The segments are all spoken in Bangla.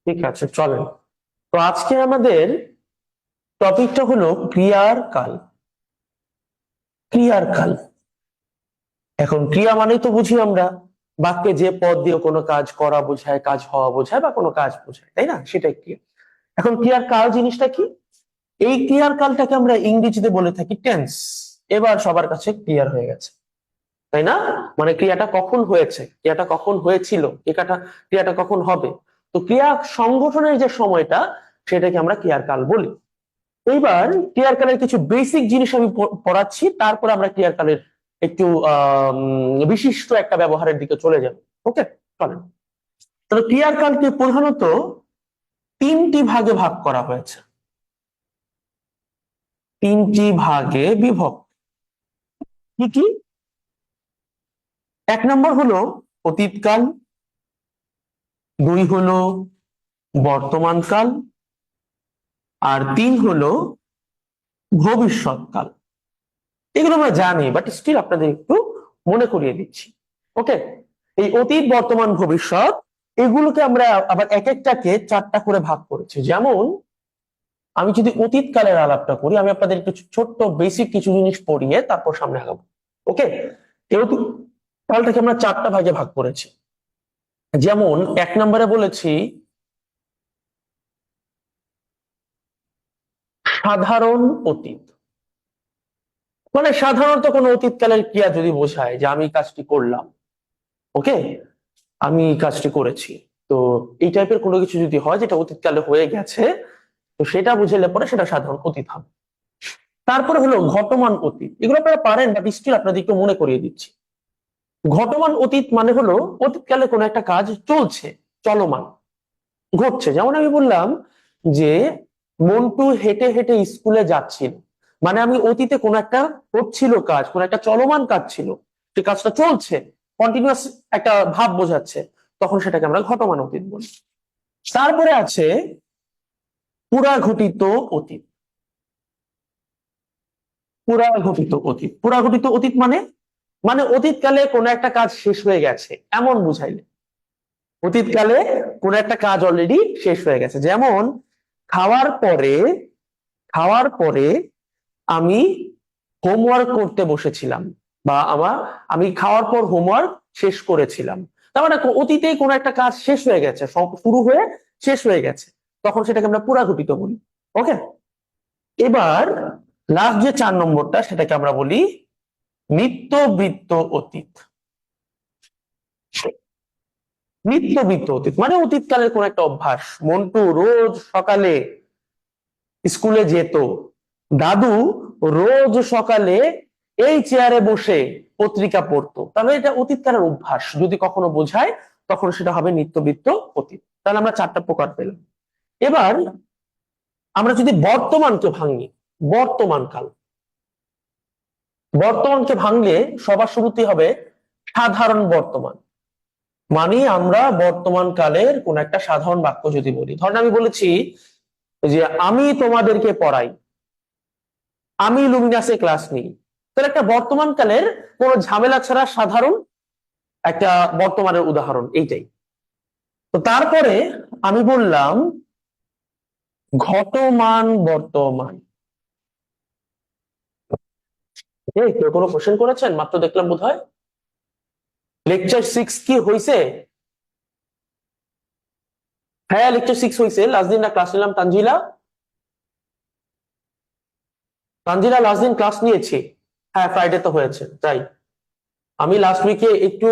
ঠিক আছে, চলেন। তো আজকে আমাদের টপিকটা হলো ক্রিয়ার কাল। ক্রিয়ার কাল। এখন ক্রিয়া মানেই তো বুঝি আমরা বাক্যে যে পদ দিয়ে কোনো কাজ করা বোঝায়, কাজ হওয়া বোঝায় বা কোনো কাজ বোঝায়, তাই না? সেটাই ক্রিয়া। এখন ক্রিয়ার কাল জিনিসটা কি? এই ক্রিয়ার কালটাকে আমরা ইংরেজিতে বলে থাকি টেন্স। এবার সবার কাছে ক্লিয়ার হয়ে গেছে, তাই না? মানে ক্রিয়াটা কখন হয়েছে, ক্রিয়াটা কখন হয়েছিল, ক্রিয়াটা কখন হবে। তো ক্রিয়া সংগঠনের যে সময়টা, সেটাকে আমরা ক্রিয়ার কাল বলি। এইবার ক্রিয়ার কালের কিছু বেসিক জিনিস আমি পড়াচ্ছি, তারপর আমরা ক্রিয়ার কালের একটু বিশিষ্ট একটা ব্যবহারের দিকে চলে যাব। ওকে, চলেন। তাহলে ক্রিয়ার কালকে প্রধানত তিনটি ভাগে ভাগ করা হয়েছে, তিনটি ভাগে বিভক্ত। কি কি? এক নম্বর হলো অতীতকাল, দুই হলো বর্তমানকাল, আর তিন হলো ভবিষ্যৎকাল। এগুলো আমরা জানি, বাট স্টিল আপনাদের একটু মনে করিয়ে দিচ্ছি। ওকে, এই অতীত, বর্তমান, ভবিষ্যৎ, এগুলোকে আমরা আবার এক একটাকে চারটা করে ভাগ করেছি। যেমন আমি যদি অতীত কালের আলাপটা করি, আমি আপনাদের একটু ছোট্ট বেসিক কিছু জিনিস পড়িয়ে তারপর সামনে আগাবো। ওকে, এই অতীত কালটাকে আমরা চারটা ভাগে ভাগ করেছি। যেমন এক নম্বরে বলেছি সাধারণ অতীত। মানে সাধারণত কোনো অতীতকালের ক্রিয়া যদি বোঝায় যে আমি কাজটি করলাম, ওকে, আমি কাজটি করেছি, তো এই টাইপের কোনো কিছু যদি হয় যেটা অতীতকালে হয়ে গেছে, তো সেটা বুঝাইলে পরে সেটা সাধারণ অতীত হবে। তারপরে হলো ঘটমান অতীত। এগুলো আপনারা পারেন, বাট স্টিল আপনাদের একটু মনে করিয়ে দিচ্ছি। ঘটমান অতীত মানে হলো অতীতকালে কোনো একটা কাজ চলছে, চলমান, ঘটছে। যেমন আমি বললাম যে মন্টু হেঁটে হেঁটে স্কুলে যাচ্ছিল, মানে আমি অতীতে কোনো একটা হচ্ছিল কাজ, কোনো একটা চলমান কাজ ছিল, সেই কাজটা চলছে, কন্টিনিউয়াস একটা ভাব বোঝাচ্ছে, তখন সেটাকে আমরা ঘটমান অতীত বলি। তারপরে আছে পুরাঘটিত অতীত। পুরাঘটিত অতীত, পুরাঘটিত অতীত মানে মানে অতীতকালে কোনো একটা কাজ শেষ হয়ে গেছে এমন বুঝাইলে। অতীতকালে কোনো একটা কাজ অলরেডি শেষ হয়ে গেছে। যেমন খাওয়ার পরে, খাওয়ার পরে আমি হোমওয়ার্ক করতে বসেছিলাম, বা আমি খাওয়ার পর হোমওয়ার্ক শেষ করেছিলাম। তার মানে অতীতেই কোনো একটা কাজ শেষ হয়ে গেছে, শুরু হয়ে শেষ হয়ে গেছে, তখন সেটাকে আমরা পুরাঘটিত বলি। ওকে, এবার লাস্ট যে 4 নম্বরটা, সেটাকে আমরা বলি নিত্যবৃত্ত অতীত। নিত্যবৃত্ত অতীত মানে অতীতকালের কোন একটা অভ্যাস। মন্টু রোজ সকালে স্কুলে যেত, দাদু রোজ সকালে এই চেয়ারে বসে পত্রিকা পড়তো, তাহলে এটা অতীতকালের অভ্যাস যদি কখনো বোঝায়, তখন সেটা হবে নিত্যবৃত্ত অতীত। তাহলে আমরা 4টা প্রকার পেলাম। এবার আমরা যদি বর্তমানকে ভাঙি, বর্তমান কাল, বর্তমানকে ভাঙলে সবার শুরুতেই হবে সাধারণ বর্তমান। মানে আমরা বর্তমান কালের কোন একটা সাধারণ বাক্য যদি বলি, ধরেন আমি বলেছি যে আমি তোমাদেরকে পড়াই, আমি লুমিনাসে ক্লাস নিই, তাহলে একটা বর্তমান কালের কোন ঝামেলা ছাড়া সাধারণ একটা বর্তমানের উদাহরণ এইটাই। তো তারপরে আমি বললাম ঘটমান বর্তমান। কেউ কোনো কোশ্চেন করেছেন? মাত্র দেখলাম বোধহয় লেকচার 6 কি হয়েছে? হ্যাঁ, লেকচার 6 হয়েছে। লাস্ট দিন না ক্লাস নিলাম তানজিলা? তানজিলা লাস্ট দিন ক্লাস নিয়েছি। হ্যাঁ, ফ্রাইডে তো হয়েছে, তাই আমি লাস্ট উইকে একটু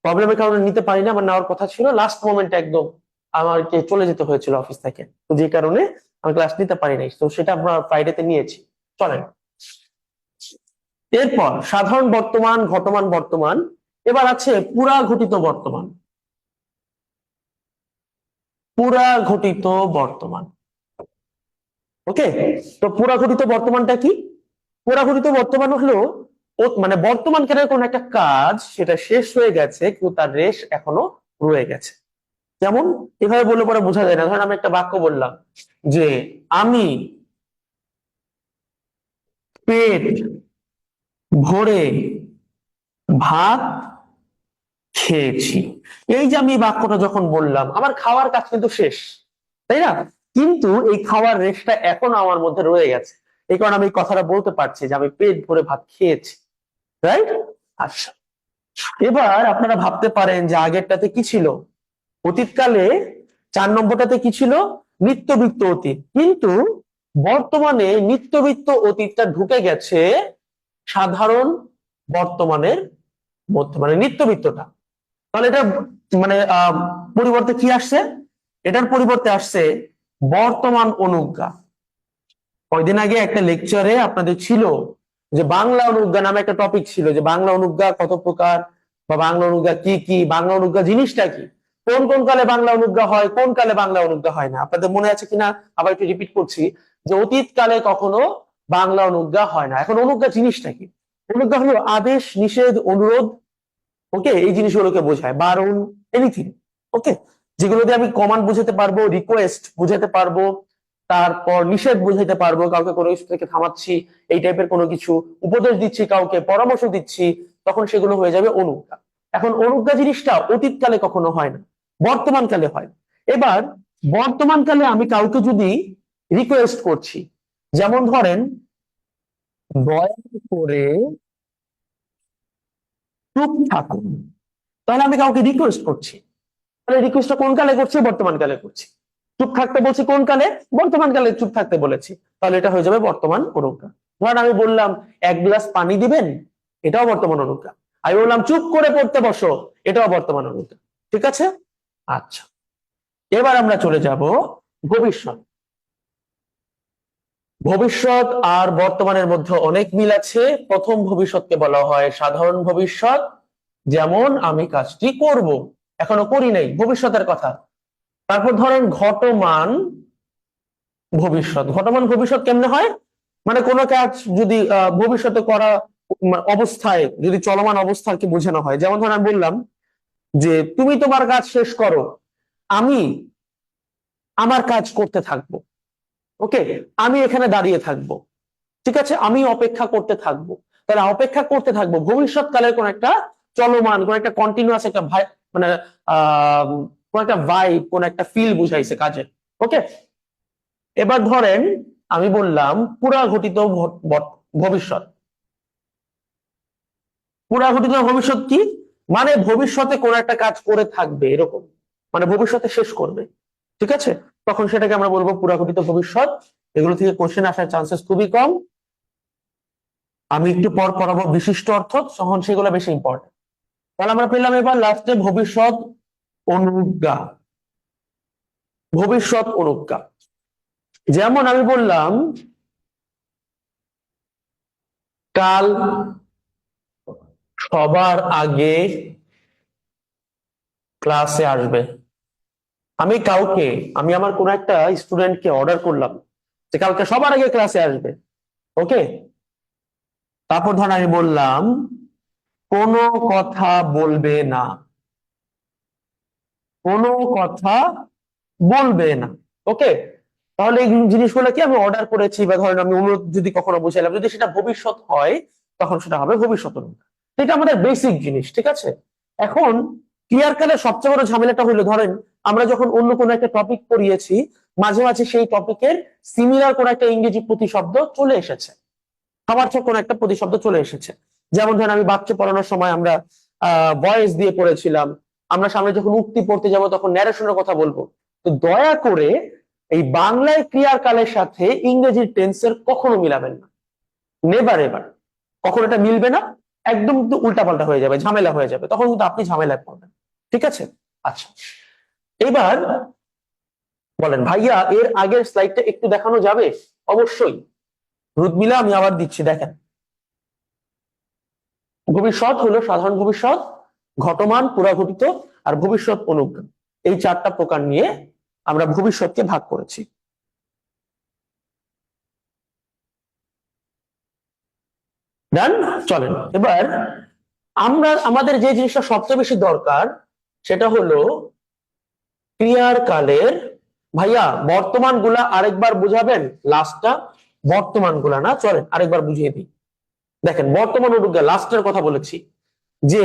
প্রবলেমের কারণে নিতে পারি না, আমার নেওয়ার কথা ছিল, লাস্ট মোমেন্টে একদম আমাকে চলে যেতে হয়েছিল অফিস থেকে, তো যে কারণে আমি ক্লাস নিতে পারি নাই, তো সেটা আমরা ফ্রাইডেতে নিয়েছি। চলেন, এরপর সাধারণ বর্তমান, ঘটমান বর্তমান, এবার আছে পুরাঘটিত বর্তমান। পুরাঘটিত বর্তমান, ওকে। তো পুরাঘটিত বর্তমানটা কি? পুরাঘটিত বর্তমান হলো মানে বর্তমান কালের কোন একটা কাজ সেটা শেষ হয়ে গেছে, কিন্তু তার রেশ এখনো রয়ে গেছে। যেমন এভাবে বললে পরে বোঝা যায় না। ধরেন আমি একটা বাক্য বললাম যে আমি পেট ভরে ভাত খেয়েছি। এই যে আমি এই বাক্যটা যখন বললাম, আমার খাওয়ার কাজ কিন্তু শেষ, তাই না? কিন্তু এই খাওয়ার রেশটা এখনো আমার মধ্যে রয়ে গেছে, এই কারণে আমি এই কথাটা বলতে পারছি যে আমি পেট ভরে ভাত খেয়েছি, রাইট? আচ্ছা, এবার আপনারা ভাবতে পারেন যে আগেরটাতে কি ছিল, অতীতকালে। 4 নম্বরটাতে কি ছিল, নিত্যবৃত্ত অতীত। কিন্তু বর্তমানে নিত্যবৃত্ত অতীতটা ঢুকে গেছে সাধারণ বর্তমানের মধ্যে, মানে নিত্যবৃত্তটা। তাহলে এটা মানে পরিবর্তে কি আসছে, এটার পরিবর্তে আসছে বর্তমান অনুজ্ঞা। কয়দিন আগে একটা লেকচারে আপনাদের ছিল যে বাংলা অনুজ্ঞা নামে একটা টপিক ছিল, যে বাংলা অনুজ্ঞা কত প্রকার, বা বাংলা অনুজ্ঞা কি কি, বাংলা অনুজ্ঞা জিনিসটা কি, কোন কোন কালে বাংলা অনুজ্ঞা হয়, কোন কালে বাংলা অনুজ্ঞা হয় না। আপনাদের মনে আছে কিনা আবার একটু রিপিট করছি, যে অতীত কালে কখনো বাংলা অনুজ্ঞা হয় না। এখন অনুজ্ঞা জিনিসটা কি? অনুজ্ঞা হলো আদেশ, নিষেধ, অনুরোধ, ওকে, এই জিনিসগুলোকে বোঝায়, বারণ, এনিথিং, ওকে, যেগুলো দিয়ে আমি কমান্ড বুঝাতে পারবো, রিকোয়েস্ট বুঝাতে পারবো, তারপর নিষেধ বুঝাইতে পারবো, কাউকে কোনো কিছু থেকে থামাচ্ছি, এই টাইপের কোনো কিছু উপদেশ দিচ্ছি, কাউকে পরামর্শ দিচ্ছি, তখন সেগুলো হয়ে যাবে অনুজ্ঞা। এখন অনুজ্ঞা জিনিসটা অতীতকালে কখনো হয় না, বর্তমান কালে হয়। এবার বর্তমান কালে আমি কাউকে যদি রিকোয়েস্ট করছি, যেমন ধরেন দয়া করে চুপ থাকুন, তাহলে আমি কাউকে রিকোয়েস্ট করছি। তাহলে রিকোয়েস্টটা কোন কালে করছি, বর্তমান কালে করছি। চুপ থাকতে বলছি কোন কালে, বর্তমান কালে চুপ থাকতে বলেছি, তাহলে এটা হয়ে যাবে বর্তমান অনুজ্ঞা। ধরেন আমি বললাম 1 গ্লাস পানি দিবেন, এটাও বর্তমান অনুজ্ঞা। আমি বললাম চুপ করে পড়তে বসো, এটাও বর্তমান অনুজ্ঞা। ঠিক আছে? আচ্ছা, এবার আমরা চলে যাব ভবিষ্যৎ। ভবিষ্যৎ আর বর্তমানের মধ্যে অনেক মিল আছে। প্রথম ভবিষ্যৎকে বলা হয় সাধারণ ভবিষ্যৎ, যেমন আমি কাজটি করব, এখনো করি নাই, ভবিষ্যতের কথা। তারপর ধরেন ঘটমান ভবিষ্যৎ। ঘটমান ভবিষ্যৎ কেমনে হয়, মানে কোনো কাজ যদি ভবিষ্যতে করা অবস্থায়, যদি চলমান অবস্থাকে বোঝানো হয়। যেমন ধরেন আমি বললাম যে তুমি তোমার কাজ শেষ করো, আমি আমার কাজ করতে থাকবো, ওকে, আমি এখানে দাঁড়িয়ে থাকবো, ঠিক আছে, আমি অপেক্ষা করতে থাকবো। তাহলে অপেক্ষা করতে থাকবো ভবিষ্যৎকালের কোন একটা চলমান, কোন একটা কন্টিনিউয়াস একটা মানে আহ কোন একটা ভাইব, কোন একটা ফিল বুঝাইছে কাজের, ওকে। এবার ধরেন আমি বললাম পুরাঘটিত ভবিষ্যৎ। পুরাঘটিত ভবিষ্যৎ কি, মানে ভবিষ্যতে কোন একটা কাজ করে থাকবে এরকম, মানে ভবিষ্যতে শেষ করবে, ঠিক আছে, তখন সেটাকে আমরা বলবো পুরাঘটিত ভবিষ্যৎ। এগুলো থেকে কোশ্চেন আসার চান্সেস খুবই কম। আমি একটু পর পড়াবো বিশিষ্ট অর্থ, তখন সেগুলো বেশি ইম্পর্টেন্ট। তাহলে আমরা পেলাম এবার লাস্টে ভবিষ্যৎ অনুজ্ঞা। ভবিষ্যৎ অনুজ্ঞা, যেমন আমি বললাম কাল সবার আগে ক্লাসে আসবে। আমি কাউকে, আমি আমার কোন একটা স্টুডেন্টকে অর্ডার করলাম যে কালকে সবার আগে ক্লাসে আসবে, ওকে। তারপর ধর আমি বললাম কোনো কথা বলবে না, কোনো কথা বলবে না, ওকে। তাহলে এই জিনিসগুলো কি আমি অর্ডার করেছি, বা ধরেন আমি অনুরোধ যদি কখনো বুঝাইলাম, যদি সেটা ভবিষ্যৎ হয় তখন সেটা হবে ভবিষ্যৎ অনুজ্ঞা। এটা আমাদের বেসিক জিনিস, ঠিক আছে। এখন ক্লিয়ার কালে সবচেয়ে বড় ঝামেলাটা হলো, ধরেন আমরা যখন অন্য কোনো একটা টপিক পড়িয়েছি, মাঝে মাঝে সেই টপিকের সিমিলার কোন একটা ইংরেজি প্রতিশব্দ চলে এসেছে, সমার্থক কোন একটা প্রতিশব্দ চলে এসেছে। যেমন ধরেন আমি বাচ্চা পড়ানোর সময় আমরা ভয়েস দিয়ে পড়েছিলাম, আমরা সামনে যখন উক্তি পড়তে যাব তখন ন্যারেশনের কথা বলবো। তো দয়া করে এই বাংলায় ক্রিয়ার কালের সাথে ইংরেজির টেন্সের কখনো মিলাবেন না, নেভার এভার, কখনো এটা মিলবে না। একদম কিন্তু উল্টাপাল্টা হয়ে যাবে, ঝামেলা হয়ে যাবে, তখন কিন্তু আপনি ঝামেলায় পড়বেন, ঠিক আছে। আচ্ছা, এবার বলেন ভাইয়া এর আগের স্লাইডটা একটু দেখানো যাবে? অবশ্যই রুদমিলা, আমি আবার দিচ্ছি, দেখেন। ভবিষ্যৎ হলো সাধারণ ভবিষ্যৎ, ঘটমান পুরাঘটিত, আর ভবিষ্যৎ অনুজ্ঞা। এই 4টা প্রকার নিয়ে আমরা ভবিষ্যৎকে ভাগ করেছি। ডান, চলেন এবার আমরা আমাদের যে জিনিসটা সবচেয়ে বেশি দরকার সেটা হলো ক্রিয়ার কালের। ভাইয়া বর্তমান গুলা আরেকবার বুঝাবেন, লাস্টটা বর্তমান গুলা না, চলেন আরেকবার বুঝিয়ে দিই। দেখেন বর্তমান অনুজ্ঞা লাস্টের কথা বলেছি, যে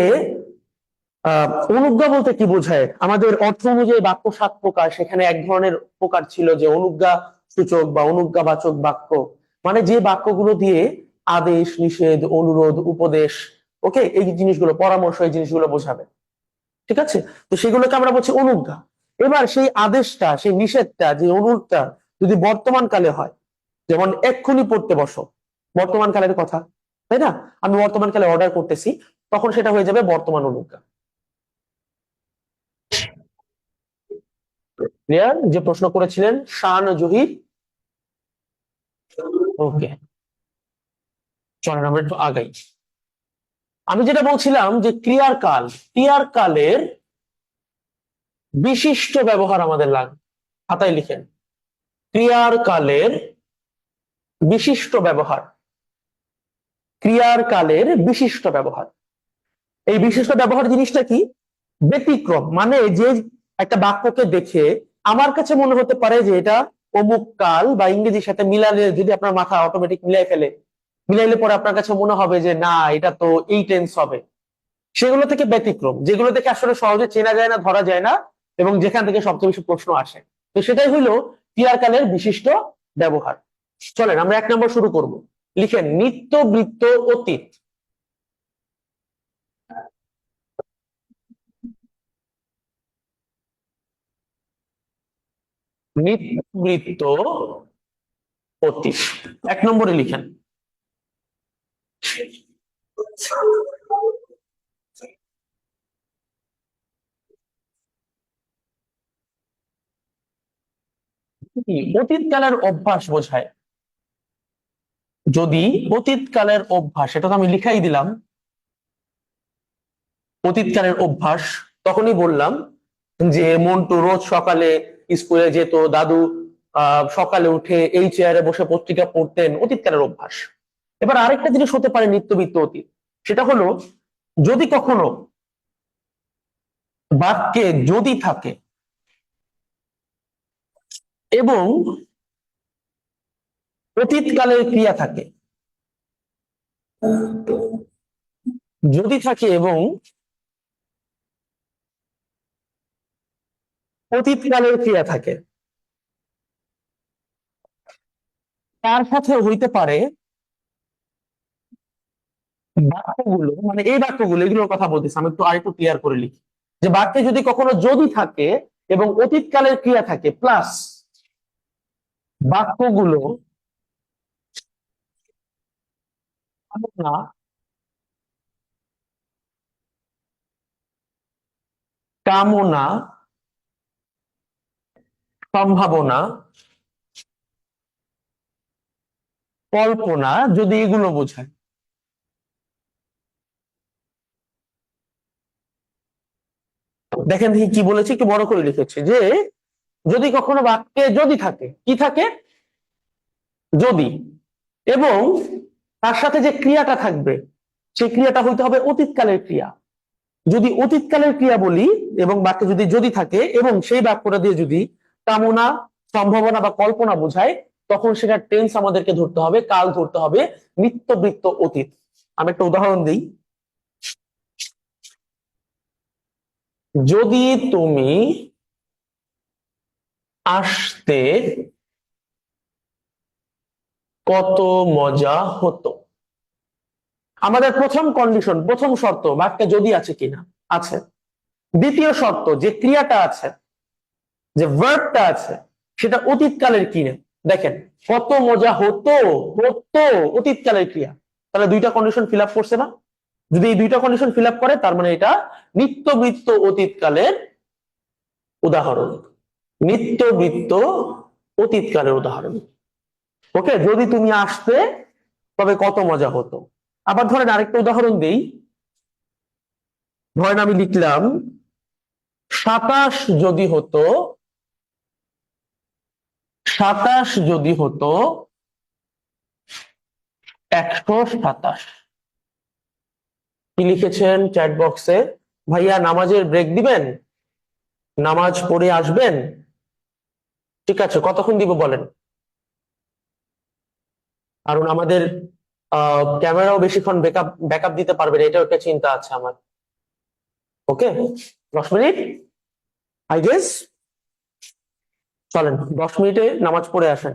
অনুজ্ঞা বলতে কি বোঝায়? আমাদের অর্থ অনুযায়ী বাক্য 7 প্রকার, সেখানে এক ধরনের প্রকার ছিল যে অনুজ্ঞা সূচক বা অনুজ্ঞাবাচক বাক্য, মানে যে বাক্যগুলো দিয়ে আদেশ, নিষেধ, অনুরোধ, উপদেশ, ওকে, এই জিনিসগুলো, পরামর্শ, এই জিনিসগুলো বোঝাবে। ঠিক আছে, তো সেগুলোকে আমরা বলছি অনুজ্ঞা। এবার সেই আদেশটা, সেই নিষেধটা, যে অনুরোধটা যদি বর্তমান কালে হয়, যেমন এক্ষুনি পড়তে বসো, বর্তমান কালের কথা, তাই না? আমি বর্তমান কালে অর্ডার করতেছি, তখন সেটা হয়ে যাবে বর্তমান অনুজ্ঞা। ক্লিয়ার? যে প্রশ্ন করেছিলেন শান জহির। ওকে, চলেন আমরা একটু আগাই। আমি যেটা বলছিলাম যে ক্রিয়ার কাল, ক্রিয়ার কালের বিশিষ্ট ব্যবহার আমাদের লাগবে, খাতায় লিখেন। ক্রিয়ার কালের বিশিষ্ট ব্যবহার, ক্রিয়ার কালের বিশিষ্ট ব্যবহার। এই বিশিষ্ট ব্যবহার জিনিসটা কি? ব্যতিক্রম, মানে যে একটা বাক্যকে দেখে আমার কাছে মনে হতে পারে যে এটা অমুক কাল, বা ইংরেজির সাথে মিলালে যদি আপনার মাথা অটোমেটিক মিলাই ফেলে, মিলাইলে পরে আপনার কাছে মনে হবে যে না, এটা তো এই টেন্স হবে। সেগুলো থেকে ব্যতিক্রম, যেগুলো থেকে আসলে সহজে চেনা যায় না, ধরা যায় না, এবং যেখান থেকে সবচেয়ে বেশি প্রশ্ন আসে, তো সেটাই হইলো ক্রিয়াকালের বিশিষ্ট ব্যবহার। চলেন আমরা 1 নম্বর শুরু করব। লিখেন নিত্য, বৃত্ত, অতীত। নিত্য, বৃত্ত, অতীত। 1 নম্বরে লিখেন। কি অতীত কালের অভ্যাস বোঝায়? যদি অতীত কালের অভ্যাস, এটা তো আমি লিখাই দিলাম, অতীতকালের অভ্যাস, তখনই বললাম যে মন্টু রোজ সকালে স্কুলে যেত, দাদু সকালে উঠে এই চেয়ারে বসে পত্রিকা পড়তেন, অতীতকালের অভ্যাস। এবার আরেকটা জিনিস হতে পারে নিত্যবিত্ত অতীত, সেটা হলো যদি কখনো বাক্যে যদি থাকে এবং অতীতকালের ক্রিয়া থাকে, যদি থাকে এবং অতীতকালের ক্রিয়া থাকে, তার সাথে হইতে পারে বাক্যগুলো, মানে এই বাক্যগুলো, এগুলোর কথা বলতেছি, আমি একটু আরেকটু ক্লিয়ার করে লিখি, যে বাক্যে যদি কখনো যদি থাকে এবং অতীতকালের ক্রিয়া থাকে, প্লাস বাক্যগুলো কামনা, কামনা, সম্ভাবনা, কল্পনা, যদি এগুলো বোঝায়। দেখেন দেখি কি বলেছি, একটু বড় করে লিখেছি, যে যদি কখনো বাক্যে যদি থাকে, কি থাকে? যদি, এবং তার সাথে যে ক্রিয়াটা থাকবে, সেই ক্রিয়াটা হইতে হবে অতীতকালের ক্রিয়া। যদি অতীতকালের ক্রিয়া বলি এবং বাক্যে যদি যদি থাকে এবং সেই বাক্যটা দিয়ে যদি কামনা, সম্ভাবনা বা কল্পনা বোঝায়, তখন সেটা টেন্স আমাদেরকে ধরতে হবে, কাল ধরতে হবে নিত্যবৃত্ত অতীত। আমি একটা উদাহরণ দিই। যদি তুমি আসতে কত মজা হতো। আমাদের প্রথম কন্ডিশন, প্রথম শর্ত, বাক্যে যদি আছে কিনা, আছে। দ্বিতীয় শর্ত, যে ক্রিয়াটা আছে, যে ভার্বটা আছে, সেটা অতীতকালের কিনা। দেখেন, কত মজা হতো, হতো অতীতকালের ক্রিয়া, তাহলে 2টা কন্ডিশন ফিল আপ করছে না? যদি এই 2টা কন্ডিশন ফিল আপ করে, তার মানে এটা নিত্যবৃত্ত অতীতকালের উদাহরণ, নিত্যবৃত্ত অতীতকালের উদাহরণ। ওকে, যদি তুমি আসতে তবে কত মজা হতো। আবার ধরেন আরেকটা উদাহরণ দেই। ধরেন আমি লিখলাম 27 যদি হতো, 27 যদি হতো 127। কি লিখেছেন চ্যাট বক্সে? ভাইয়া নামাজের ব্রেক দিবেন, নামাজ পড়ে আসবেন। ঠিক আছে, কতক্ষণ দিব বলেন? কারণ আমাদের ক্যামেরাও বেশিক্ষণ ব্যাকআপ দিতে পারবে না, এটাও একটা চিন্তা আছে আমার। ওকে, 10 মিনিট আই গেস। চলেন 10 মিনিটে নামাজ পড়ে আসেন।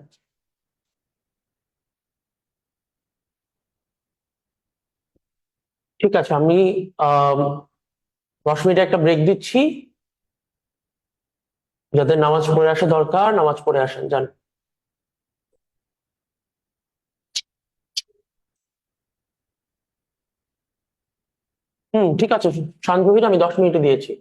ঠিক আছে, আমি আহ 10 মিনিটে একটা ব্রেক দিচ্ছি। যাদের নামাজ পড়ে আসা দরকার নামাজ পড়ে আসেন, যান। ঠিক আছে, শান্তভাবে আমি 10 মিনিটে দিয়েছি।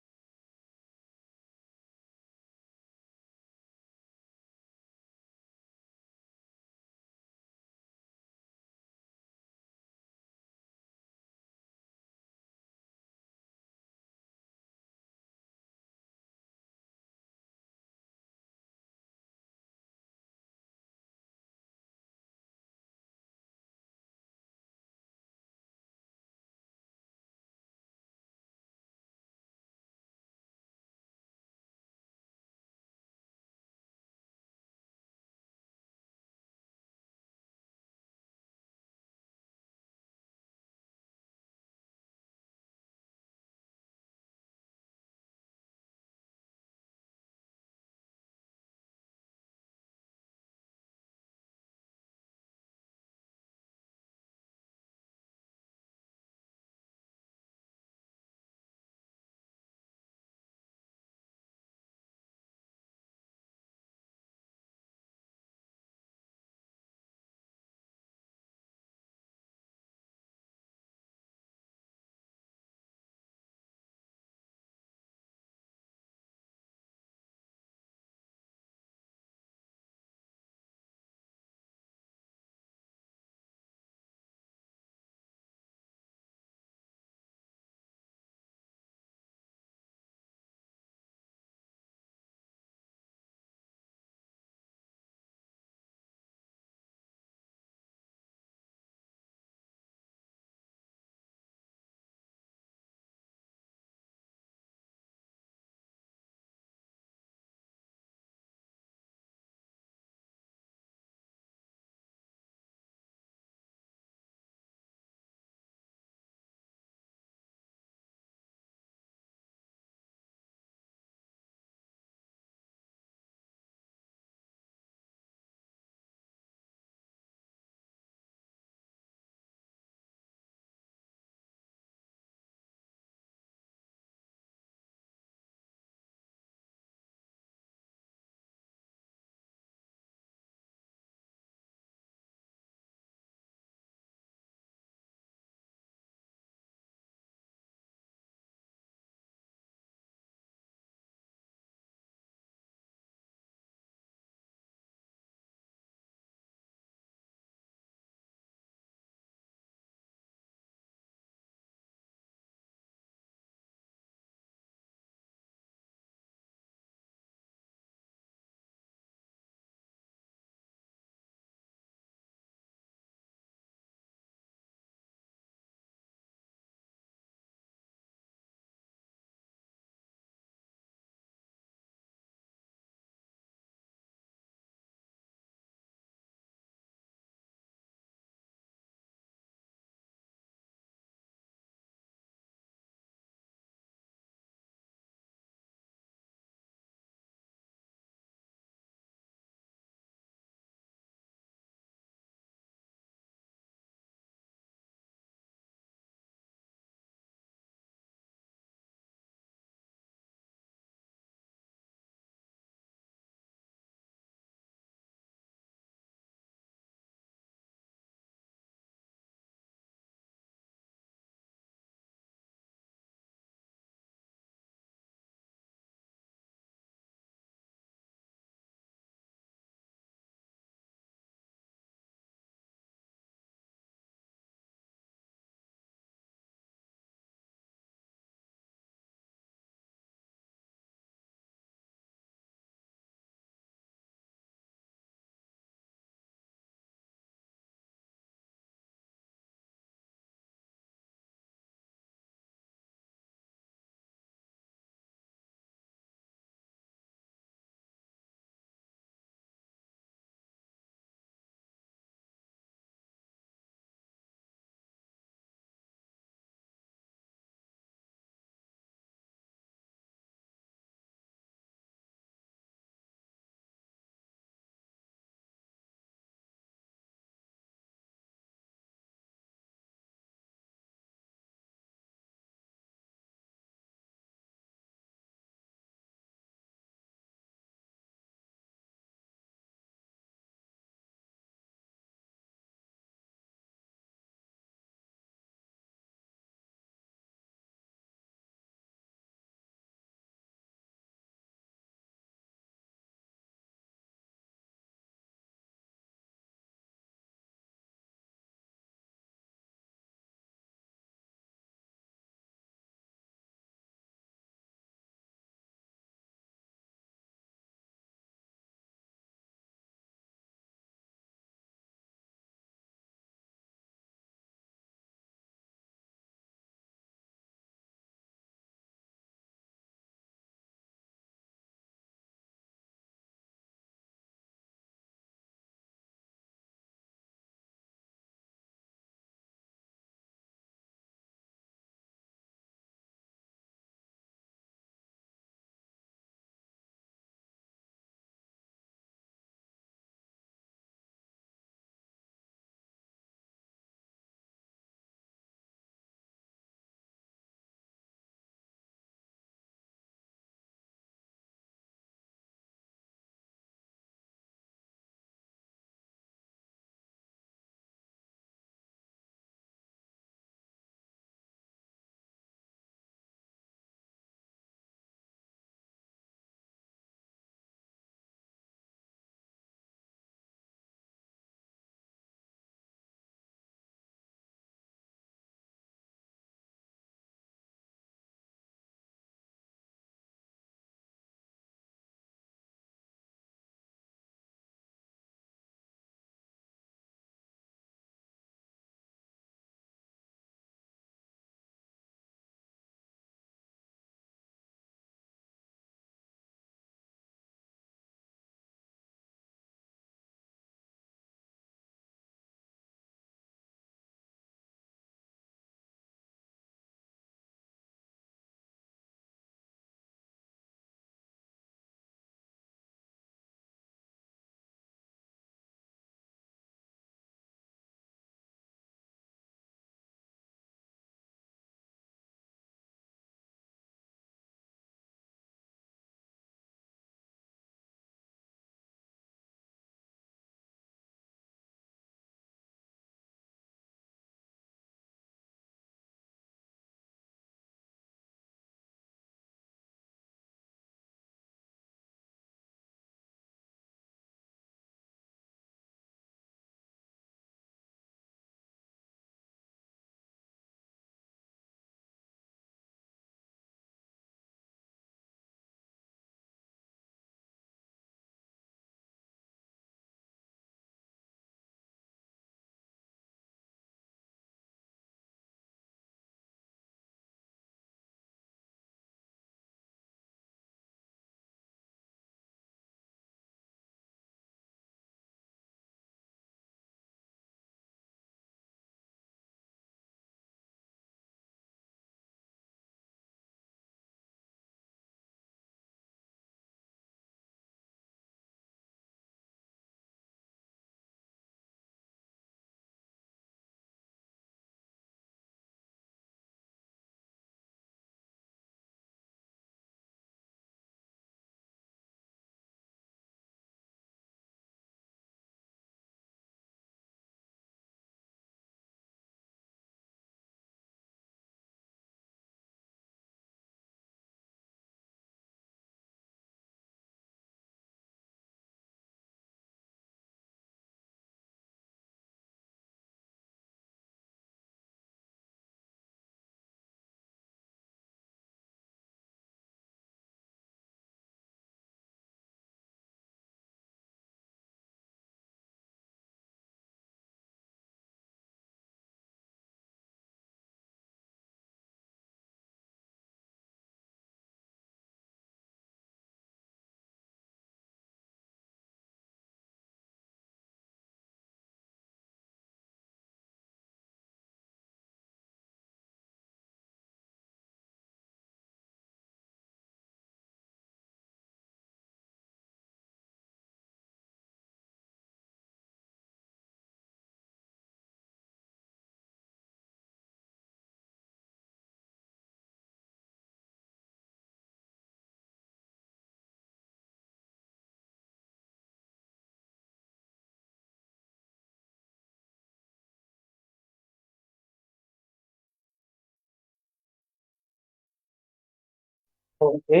ওকে,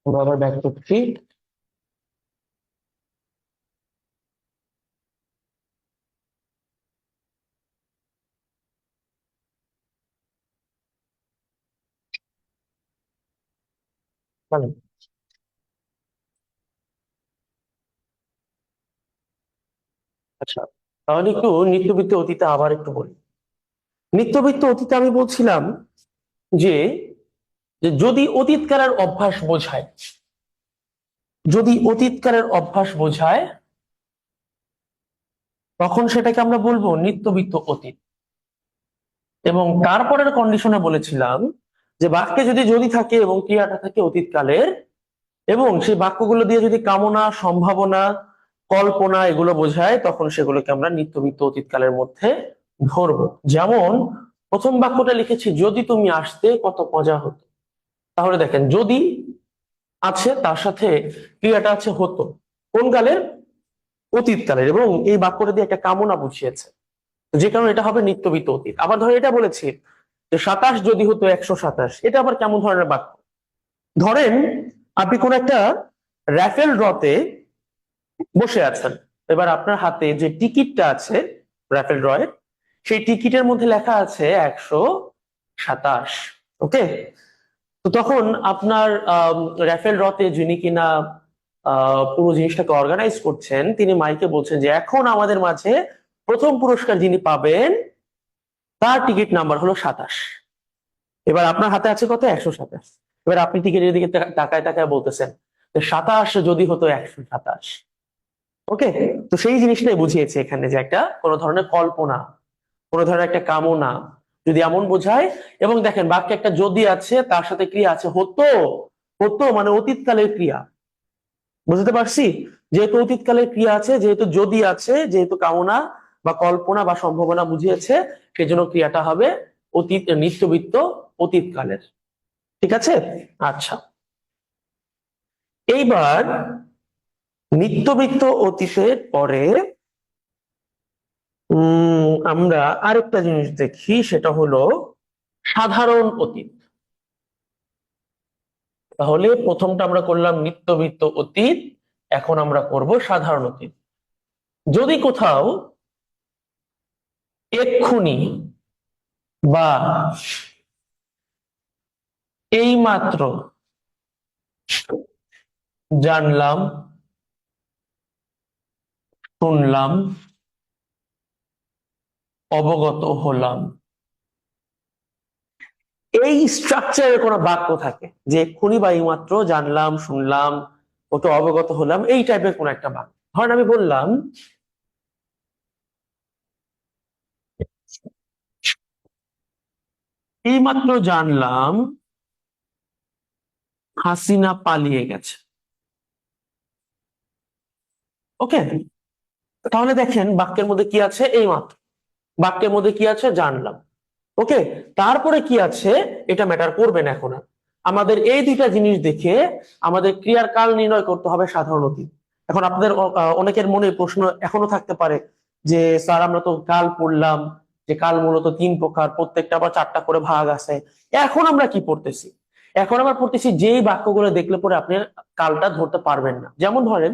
আবার ব্যাক করছি। মানে আচ্ছা, তাহলে একটু নিত্যবৃত্ত অতীতে আবার একটু বলি। নিত্যবৃত্ত অতীতে আমি বলছিলাম যে যে যদি অতীতকালের অভ্যাস বোঝায়, যদি অতীতকালের অভ্যাস বোঝায়, তখন সেটাকে আমরা বলবো নিত্যবৃত্ত অতীত। এবং তারপরের কন্ডিশনে বলেছিলাম যে বাক্যে যদি থাকে এবং ক্রিয়াটা থাকে অতীতকালের, এবং সেই বাক্যগুলো দিয়ে যদি কামনা, সম্ভাবনা, কল্পনা এগুলো বোঝায়, তখন সেগুলোকে আমরা নিত্যবৃত্ত অতীতকালের মধ্যে ধরবো। যেমন প্রথম বাক্যটা লিখেছি, যদি তুমি আসতে কত মজা হতো। তাহলে দেখেন, যদি আছে তার সাথে ক্রিয়াটা আছে হতো, কোন কালের? অতীতকালের, এবং এই বাক্যটা দিয়ে একটা কামনা বুঝিয়েছে, যে কারণে এটা হবে নিত্যবৃত্ত অতীত। আবার ধরে এটা বলেছি যে 27 যদি হতো 127, এটা আবার কেমন ধরনের বাক্য? ধরেন আপনি কোন একটা র্যাফেল ড্রতে বসে আছেন, এবার আপনার হাতে যে টিকিটটা আছে র্যাফেল ড্রয়ের, সেই টিকিটের মধ্যে লেখা আছে 127। ওকে, তো তখন আপনার র্যাফেল ড্রতে যিনি কিনা পুরো জিনিসটাকে অর্গানাইজ করছেন, তিনি মাইকে বলছেন যে এখন আমাদের মাঝে প্রথম পুরস্কার যিনি পাবেন তার টিকিট নাম্বার হলো 27। এবার আপনার হাতে আছে কত? 127। এবার আপনি টিকিটের দিকে তাকায় তাকায় বলতেছেন যে 27 যদি হতো 127। ওকে, তো সেই জিনিসটাই বুঝিয়েছে এখানে, যে একটা কোনো ধরনের কল্পনা, কোনো ধরনের একটা কামনা যদি এমন বোঝায়। এবং দেখেন বাক্যে একটা যদি আছে, তার সাথে ক্রিয়া আছে হতো। হতো মানে অতীতকালের ক্রিয়া, বুঝতে পারছি? যেহেতু অতীতকালের ক্রিয়া আছে, যেহেতু যদি আছে, যেহেতু কামনা বা কল্পনা বা সম্ভাবনা বুঝিয়েছে, সেজন্য ক্রিয়াটা হবে অতীত, নিত্যবৃত্ত অতীতকালের। ঠিক আছে? আচ্ছা, এইবার নিত্যবৃত্ত অতীতের পরে আমরা আরেকটা জিনিস দেখি, সেটা হলো সাধারণ অতীত। তাহলে প্রথমটা আমরা করলাম নিত্যবৃত্ত অতীত, এখন আমরা করব সাধারণ অতীত। যদি কোথাও এক্ষুনি বা এইমাত্র জানলাম, শুনলাম, অবগত হলাম, এই স্ট্রাকচারের কোনো বাক্য থাকে, যে এক্ষুনি বা এইমাত্র জানলাম, শুনলাম, কত অবগত হলাম, এই টাইপের কোন একটা বাক্য। ধরেন আমি বললাম এইমাত্র জানলাম হাসিনা পালিয়ে গেছে। ওকে, তাহলে দেখেন বাক্যের মধ্যে কি আছে? এইমাত্র। বাক্যের মধ্যে কি আছে? জানলাম। ওকে, তারপরে কি আছে এটা ম্যাটার করবে না এখন আর। আমাদের এই দুইটা জিনিস দেখে আমাদের ক্রিয়ার কাল নির্ণয় করতে হবে সাধারণ অতীত। এখন আপনাদের অনেকের মনে প্রশ্ন এখনো থাকতে পারে যে স্যার আমরা তো কাল পড়লাম যে কাল মূলত 3 প্রকার, প্রত্যেকটা আবার 4টা করে ভাগ আছে। এখন আমরা কি পড়তেছি? এখন আমরা পড়তেছি যেই বাক্যগুলো দেখলে পরে আপনি কালটা ধরতে পারবেন না। যেমন ধরেন,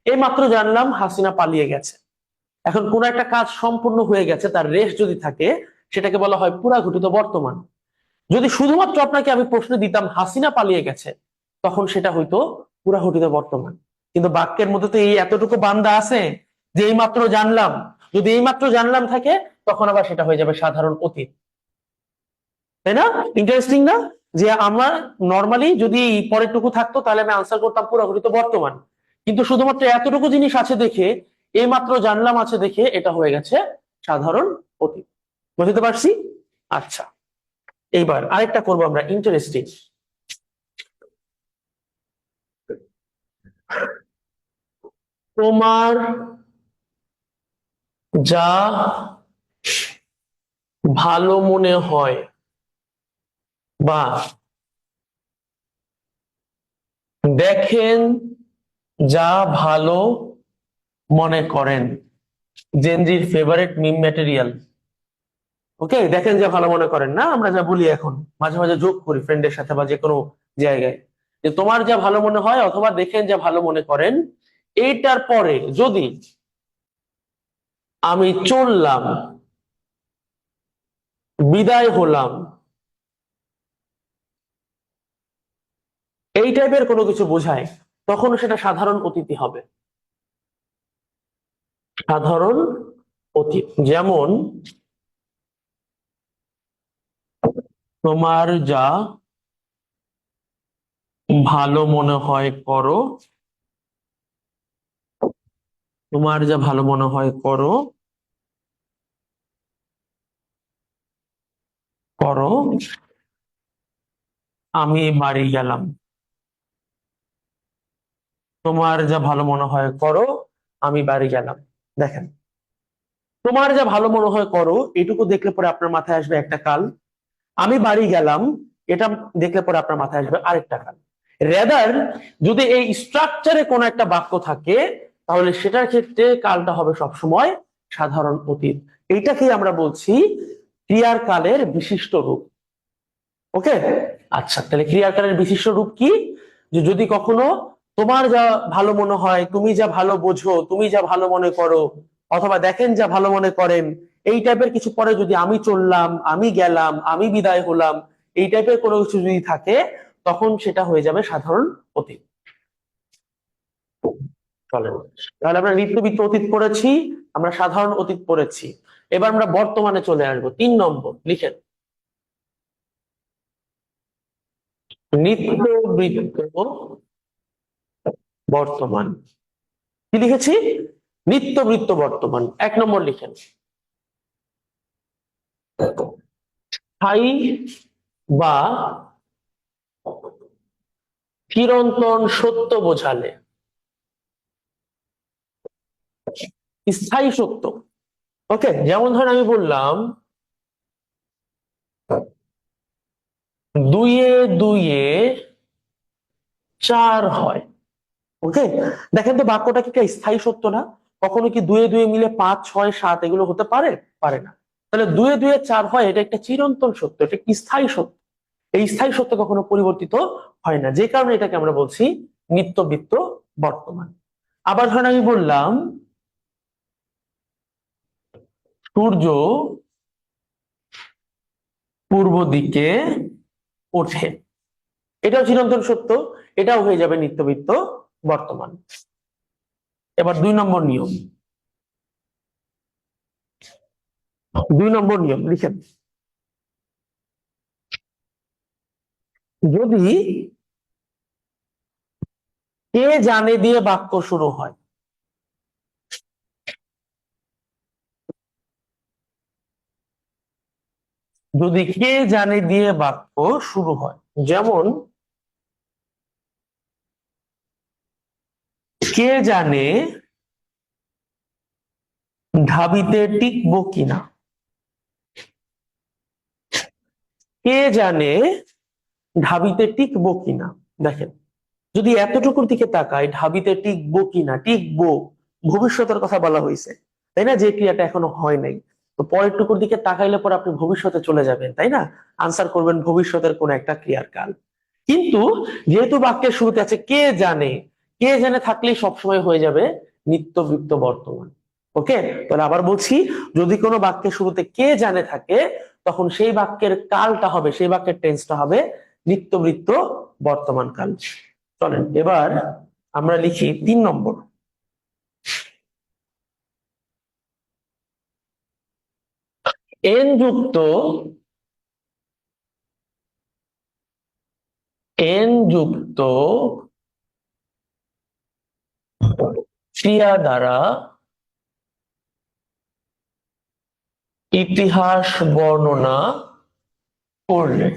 এই মাত্র জানলাম হাসিনা পালিয়ে গেছে। এখন কোন একটা কাজ সম্পূর্ণ হয়ে গেছে, তার রেশ যদি থাকে, সেটাকে বলা হয় পুরা ঘটিত বর্তমান। যদি শুধুমাত্র আপনাকে আমি প্রশ্ন দিতাম হাসিনা পালিয়ে গেছে, তখন সেটা হয়তো পুরা ঘটিত বর্তমান। কিন্তু বাক্যের মধ্যে তো এই এতটুকু বান্দা আছে যে এই মাত্র জানলাম, যদি এই মাত্র জানলাম থাকে, তখন আবার সেটা হয়ে যাবে সাধারণ অতীত। তাই না? ইন্টারেস্টিং না? যে আমার নর্মালি যদি পরেরটুকু থাকতো, তাহলে আমি আনসার করতাম পুরা ঘটিত বর্তমান। কিন্তু শুধুমাত্র এতটুকু জিনিস আছে দেখে, এই মাত্র জানলাম আছে দেখে, এটা হয়ে গেছে সাধারণ অতীত। বুঝতে পারছি? আচ্ছা, এইবার আরেকটা করবো আমরা, ইন্টারেস্টিং। তোমার যা ভালো মনে হয়, বা দেখেন যা ভালো মনে করেন, জেনজির ফেভারিট মিম ম্যাটেরিয়াল। ওকে, দেখেন যে ভালো মনে করেন না, আমরা যা বলি এখন মাঝে মাঝে যোগ করি ফ্রেন্ডের সাথে বা যে কোনো জায়গায়, যে তোমার যা ভালো মনে হয় অথবা দেখেন যা ভালো মনে করেন। এইটার পরে যদি আমি চললাম, বিদায় হলাম, এই টাইপের কোনো কিছু বোঝায়, তখন সেটা সাধারণ অতিথি হবে। সাধারণ অতীত, যেমন তোমার যা ভালো মনে হয় করো, তোমার যা ভালো মনে হয় করো, করো, আমি বাড়ি গেলাম। তোমার যা ভালো মনে হয় করো, আমি বাড়ি গেলাম। দেখেন, তোমার যা ভালো মনে হয় করো এটুকু দেখলে পরে আপনার মাথায় আসবে একটা কাল। আমি বাড়ি গেলাম, এটা দেখলে পরে আপনার মাথায় আসবে আরেকটা কাল। রেদার যদি এই স্ট্রাকচারে কোনো একটা বাক্য থাকে, তাহলে সেটার ক্ষেত্রে কালটা হবে সবসময় সাধারণ অতীত। এইটাকেই আমরা বলছি ক্রিয়ার কালের বিশিষ্ট রূপ। ওকে, আচ্ছা, তাহলে ক্রিয়ার কালের বিশিষ্ট রূপ কি? যে যদি কখনো তোমার যা ভালো মনে হয়, তুমি যা ভালো বোঝো, তুমি যা ভালো মনে করো, অথবা দেখেন যা ভালো মনে করেন, এই টাইপের কিছু পরে যদি আমি চললাম, আমি গেলাম, আমি বিদায় হলাম, এই টাইপের কোনো কিছু যদি থাকে, তখন সেটা হয়ে যাবে সাধারণ অতীত। চলেন, তাহলে আমরা নিত্যবৃত্ত অতীত পড়েছি, আমরা সাধারণ অতীত পড়েছি। এবার আমরা বর্তমানে চলে আসবো, 3 নম্বর লিখেন। নিত্যবৃত্ত বর্তমান। কি লিখেছি? নিত্যবৃত্ত বর্তমান। 1 নম্বর লিখেন, স্থায়ী বা চিরন্তন সত্য বোঝালে। স্থায়ী সত্য। ওকে, যেমন ধরেন আমি বললাম দুইয়ে দুইয়ে 4 হয়। ওকে, দেখেন তো বাক্যটা কি একটা স্থায়ী সত্য না? কখনো কি দুয়ে দুয়ে মিলে 5, 6, 7 এগুলো হতে পারে? পারে না। তাহলে দুয়ে দুয়ে 4 হয়, এটা একটা চিরন্তন সত্য, এটা কি স্থায়ী সত্য। এই স্থায়ী সত্য কখনো পরিবর্তিত হয় না, যে কারণে এটাকে আমরা বলছি নিত্যবৃত্ত বর্তমান। আবার ধরেন আমি বললাম সূর্য পূর্ব দিকে ওঠে, এটাও চিরন্তন সত্য, এটাও হয়ে যাবে নিত্যবৃত্ত বর্তমান। এবার 2 নম্বর নিয়ম, 2 নম্বর নিয়ম লিখেন, যদি কে জানে দিয়ে বাক্য শুরু হয়, যদি কে জানে দিয়ে বাক্য শুরু হয়, যেমন কে জানে ঢাবিতে টিকবো কিনা, কে জানে ঢাবিতে টিকবো কিনা। দেখেন, যদি এতটুকুর দিকে তাকাই, ঢাবিতে টিকবো কিনা, টিকবো ভবিষ্যতের কথা বলা হয়েছে, তাই না? যে ক্রিয়াটা এখনো হয় নাই। তো পরের টুকুর দিকে তাকাইলে পরে আপনি ভবিষ্যতে চলে যাবেন, তাই না? আনসার করবেন ভবিষ্যতের কোন একটা ক্রিয়ার কাল। কিন্তু যেহেতু বাক্যের শুরুতে আছে কে জানে, কে জানে থাকলেই সবসময় হয়ে যাবে নিত্যবৃত্ত বর্তমান। ওকে, তাহলে আবার বলছি, যদি কোনো বাক্যের শুরুতে কে জানে থাকে, তখন সেই বাক্যের কালটা হবে, সেই বাক্যের টেন্সটা হবে নিত্যবৃত্ত বর্তমান কাল। চলেন এবার আমরা লিখি 3 নম্বর, এন যুক্ত, এন যুক্ত ক্রিয়া দ্বারা ইতিহাস বর্ণনা করলে।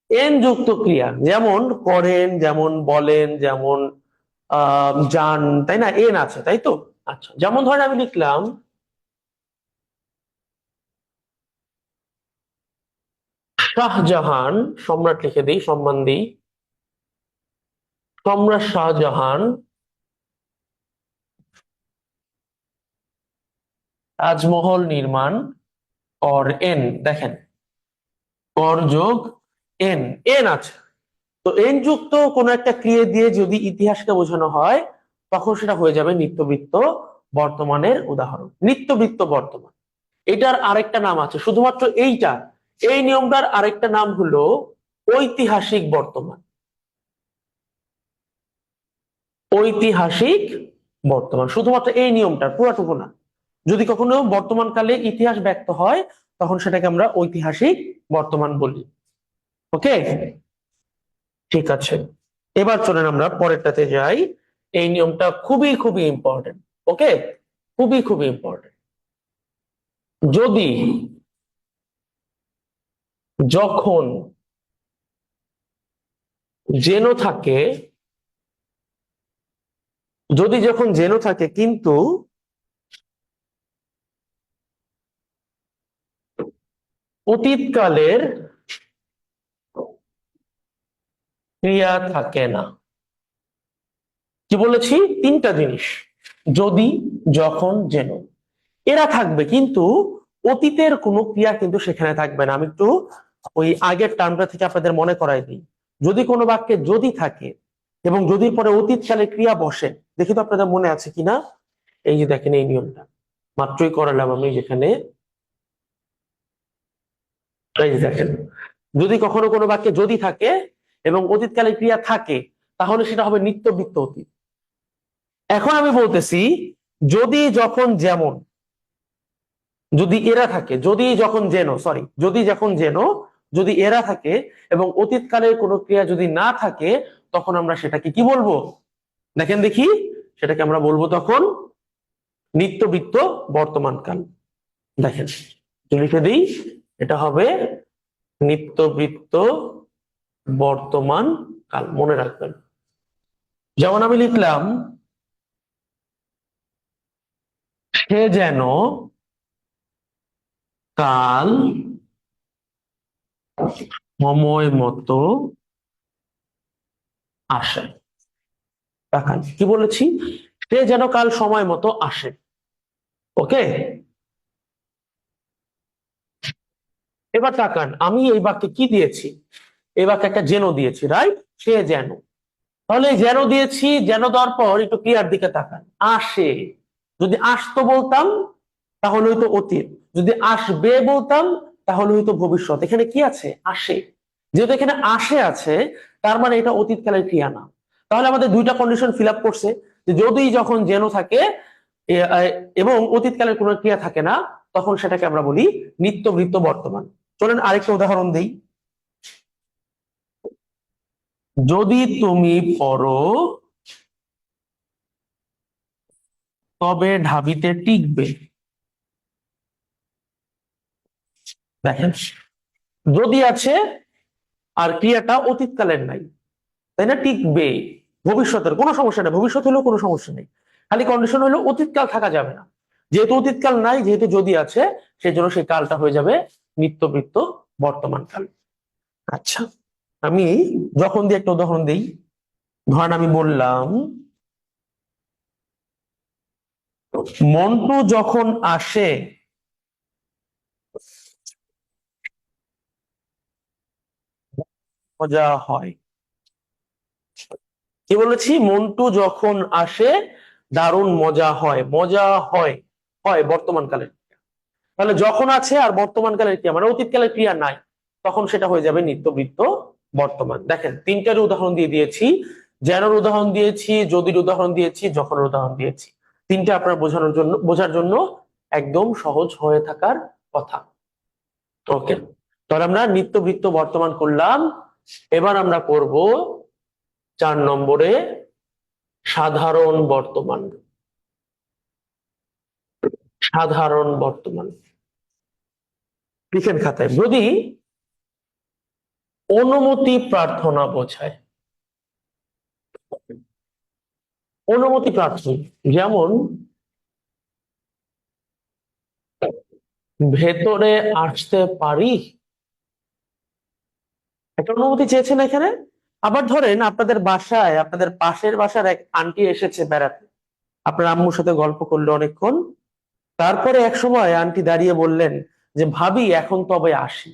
এন যুক্ত ক্রিয়া, যেমন করেন, যেমন বলেন, যেমন যান, তাই না? এন আছে, তাই তো? আচ্ছা, যেমন ধরেন আমি লিখলাম শাহজাহান, সম্রাট লিখে দিই, সম্মান দিই, সম্রাট শাহজাহান তাজমহল নির্মাণ অর এন, দেখেন অর যোগ এন, এন আছে, তো এন যুক্ত কোন একটা ক্রিয়া দিয়ে যদি ইতিহাসকে বোঝানো হয় তখন সেটা হয়ে যাবে নিত্যবৃত্ত বর্তমানের উদাহরণ। নিত্যবৃত্ত বর্তমান, এটার আরেকটা নাম আছে, শুধুমাত্র এইটা, এই নিয়মটার আরেকটা নাম হলো ঐতিহাসিক বর্তমান। ঐতিহাসিক বর্তমান, শুধুমাত্র এই নিয়মটার, পুরাটুকু না। যদি কখনো বর্তমান কালে ইতিহাস ব্যক্ত হয় তখন সেটাকে আমরা ঐতিহাসিক বর্তমান বলি। ওকে, ঠিক আছে, এবার চলেন আমরা পরেরটাতে যাই। এই নিয়মটা খুবই খুবই ইম্পর্টেন্ট। ওকে, খুবই খুবই ইম্পর্টেন্ট। যদি যখন জেনো থাকে, যদি যখন জেনো থাকে কিন্তু অতীতকালের ক্রিয়া থাকে না। কি বলেছি? তিনটা জিনিস, যদি, যখন, যেন। এরা থাকবে কিন্তু অতীতের কোনো ক্রিয়া কিন্তু সেখানে থাকবে না। আমি একটু ওই আগের টার্মটা থেকে আপনাদের মনে করাই দিই। যদি কোনো বাক্যে যদি থাকে এবং যদির পরে অতীতকালে ক্রিয়া বসে, দেখি তো আপনাদের মনে আছে কিনা। এই যে দেখেন এই নিয়মটা মাত্রই করালাম আমি, যেখানে এই যে দেখেন, যদি কখনো কোনো বাক্যে যদি থাকে এবং অতীতকালে ক্রিয়া থাকে তাহলে সেটা হবে নিত্যবৃত্ত অতীত। এখন আমি বলতেছি যদি, যখন, যেমন, যদি এরা থাকে, যদি যখন যেন, সরি, যদি যখন যেন, যদি এরা থাকে এবং অতীতকালের কোনো ক্রিয়া যদি না থাকে তখন আমরা সেটাকে কি বলবো? দেখেন দেখি, সেটাকে আমরা বলবো তখন নিত্যবৃত্ত বর্তমান কাল। দেখেন লিখে দিই, এটা হবে নিত্যবৃত্ত বর্তমান কাল, মনে রাখবেন। যেমন আমি লিখলাম, সে যেন কাল সময় মতো আসে। তাকান কি বলেছি, সে যেন কাল সময় মতো আসে। ওকে, এবার তাকান আমি এই বাক্যে কি দিয়েছি, এই বাক্যে একটা যেন দিয়েছি, রাইট? সে যেন, তাহলে এই যেন দিয়েছি, যেন দেওয়ার পর একটু ক্রিয়ার দিকে তাকান, আসে। যদি আসতো বলতাম তাহলে হয়তো অতীত, যদি আসবে বলতাম তাহলে হয়তো ভবিষ্যৎ। এখানে কি আছে? আসে। যেহেতু এখানে আসে আছে, তার মানে এটা অতীতকালের ক্রিয়া না। তাহলে আমাদের দুইটা কন্ডিশন ফিল আপ করছে, যে যদি, যখন, যেন থাকে এবং অতীতকালের কোনো ক্রিয়া থাকে না তখন সেটাকে আমরা বলি নিত্যবৃত্ত বর্তমান। চলেন আরেকটা উদাহরণ দেই। যদি তুমি পড়ো তবে ঢাবিতে টিকবে। দেখেন, যদি আছে আর ক্রিয়াটা অতীতকালের নাই, তাই না? টিকবে, ভবিষ্যতের কোনো সমস্যা নেই, ভবিষ্যৎ হলেও কোনো সমস্যা নেই, খালি কন্ডিশন হলো অতীতকাল থাকা যাবে না। যেহেতু অতীতকাল নাই, যেহেতু যদি আছে, সেই জন্য সেই কালটা হয়ে যাবে নিত্যবৃত্ত বর্তমান কাল। আচ্ছা, আমি যখন দিয়ে একটা উদাহরণ দিই। ধরেন আমি বললাম, মন্টু যখন আসে মজা হয়। কি বলেছি? মন্টু যখন আসে দারুণ মজা হয়। মজা হয়, হয় বর্তমান কালের। তাহলে যখন আছে আর বর্তমান কালের ক্রিয়া মানে অতীতকালের ক্রিয়া নাই, তখন সেটা হয়ে যাবে নিত্যবৃত্ত বর্তমান। দেখেন তিনটার উদাহরণ দিয়ে দিয়েছি, যেনর উদাহরণ দিয়েছি, যদির উদাহরণ দিয়েছি, যখনের উদাহরণ দিয়েছি। তিনটা আপনার বোঝানোর জন্য, বোঝার জন্য একদম সহজ হয়ে থাকার কথা। ওকে, তাহলে আমরা নিত্যবৃত্ত বর্তমান করলাম। এবার আমরা করব 4 নম্বরে সাধারণ বর্তমান। সাধারণ বর্তমান লিখেন খাতায়। যদি অনুমতি প্রার্থনা বোঝায়, অনুমতি প্রার্থনা, যেমন ভেতরে আসতে পারি, একটা অনুমতি চেয়েছেন এখানে। আবার ধরেন আপনাদের বাসায়, আপনাদের পাশের বাসার এক আন্টি এসেছে বেড়াতে, আপনার আম্মুর সাথে গল্প করলো অনেকক্ষণ, তারপরে এক সময় আন্টি দাঁড়িয়ে বললেন, যে ভাবি এখন তবে আসি।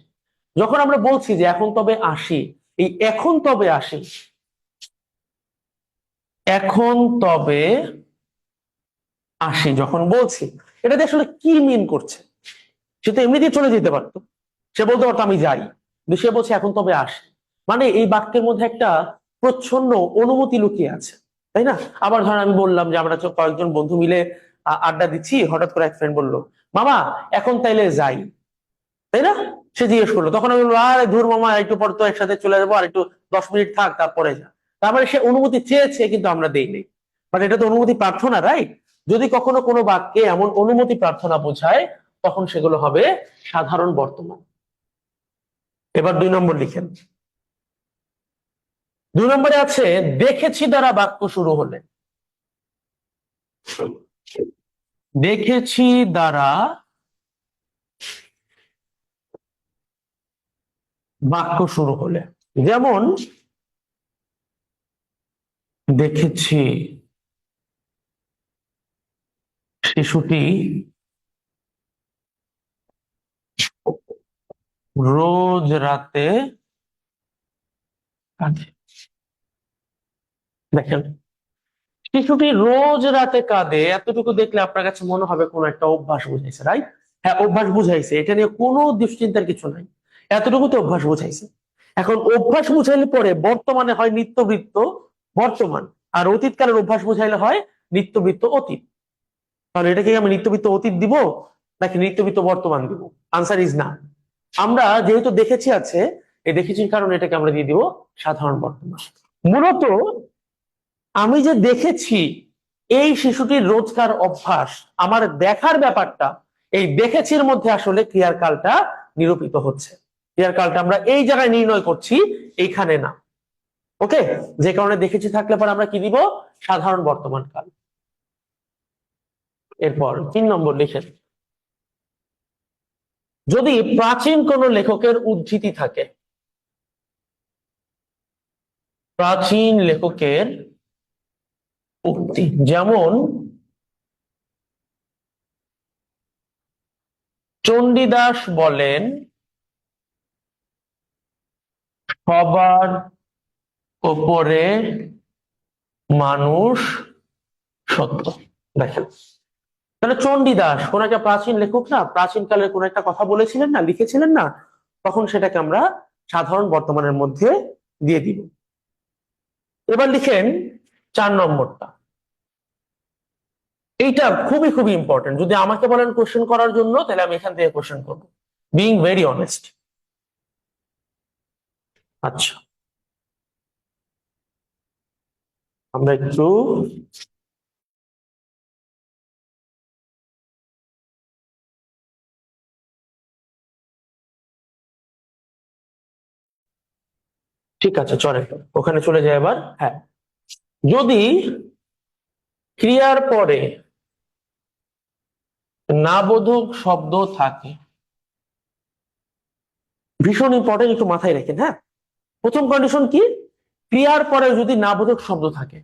যখন আমরা বলছি যে এখন তবে আসি, এই এখন তবে আসি, এখন তবে আসি যখন বলছি, এটাতে আসলে কি মিন করছে? সে তো এমনিতেই চলে যেতে পারতো, সে বলতে পারতো আমি যাই, কিন্তু সে বলছে এখন তবে আসি। মানে এই বাক্যের মধ্যে একটা প্রচ্ছন্ন অনুমতি লুকিয়ে আছে, তাই না? আবার ধরেন আমি বললাম যে আমরা কয়েকজন বন্ধু মিলে আড্ডা দিচ্ছি, হঠাৎ করে এক ফ্রেন্ড বললো, মামা এখন তাইলে যাই, তাই না? সে জিজ্ঞেস করলো, তখন আমি বলবো আরে ধুর মামা, একটু পর তো একসাথে চলে যাবো, আর একটু 10 মিনিট থাক তারপরে যা। তার মানে সে অনুমতি চেয়েছে কিন্তু আমরা দেইনি, বাট এটা তো অনুমতি প্রার্থনা, রাইট? যদি কখনো কোনো বাক্যে এমন অনুমতি প্রার্থনা বোঝায়, তখন সেগুলো হবে সাধারণ বর্তমান। এবার 2 নম্বর লিখেন। 2 নম্বরে আছে দেখেছি দ্বারা বাক্য শুরু হলে। দেখেছি দ্বারা বাক্য শুরু হলে, যেমন দেখেছি শিশুটি রোজ রাতে কাঁদে। দেখেন, শিশুটি রোজ রাতে কাঁদে, এতটুকু দেখলে আপনার কাছে মনে হবে কোনো একটা অভ্যাস বুঝাইছে, রাইট? হ্যাঁ, অভ্যাস বুঝাইছে, এটা নিয়ে কোনো দুশ্চিন্তার কিছু নাই, এতটুকুতে অভ্যাস বুঝাইছে। এখন অভ্যাস বুঝাইলে পরে বর্তমানে হয় নিত্যবৃত্ত বর্তমান, আর অতীতকালের অভ্যাস বুঝাইলে হয় নিত্যবৃত্ত অতীত। তাহলে এটাকে আমি নিত্যবৃত্ত অতীত দিব নাকি নিত্যবৃত্ত বর্তমান দিব? আনসার ইজ না। আমরা যেহেতু দেখেছি আছে, এই দেখেছির কারণে এটাকে আমরা দিয়ে দিব সাধারণ বর্তমান। মূলত আমি যে দেখেছি এই শিশুটির রোজকার অভ্যাস, আমার দেখার ব্যাপারটা, এই দেখেছির মধ্যে আসলে ক্রিয়ার কালটা নিরূপিত হচ্ছে। ক্রিয়ার কালটা আমরা এই জায়গায় নির্ণয় করছি, এইখানে না। ওকে, যে কারণে দেখেছি থাকলে পরে আমরা কি দিব? সাধারণ বর্তমান কাল। এরপর 3 নম্বর লিখেন। যদি প্রাচীন কোন লেখকের উদ্ধৃতি থাকে, প্রাচীন লেখকের উক্তি, যেমন চণ্ডীদাস বলেন সবার উপরে মানুষ সত্য। দেখেন, তাহলে চণ্ডীদাস কোন একটা প্রাচীন লেখক না, প্রাচীন কালের কোন একটা কথা বলেছিলেন না, লিখেছিলেন না, তখন সেটাকে আমরা সাধারণ বর্তমানের মধ্যে দিয়ে দিব। এবার লিখেন 4 নম্বরটা। এইটা খুবই খুবই ইম্পর্টেন্ট, যদি আমাকে বলেন কোশ্চেন করার জন্য, তাহলে আমি এখান থেকে কোশ্চেন করবো, বিং ভেরি অনেস্ট। আচ্ছা, আমরা একটু ঠিক আছে, চলে ওখানে চলে যায় এবার। হ্যাঁ, যদি ক্রিয়ার পরে নাবোধক শব্দ থাকে, ভীষণ ইম্পর্টেন্ট, একটু মাথায় রাখেন। হ্যাঁ, প্রথম কন্ডিশন কি? ক্রিয়ার পরে যদি নাবোধক শব্দ থাকে।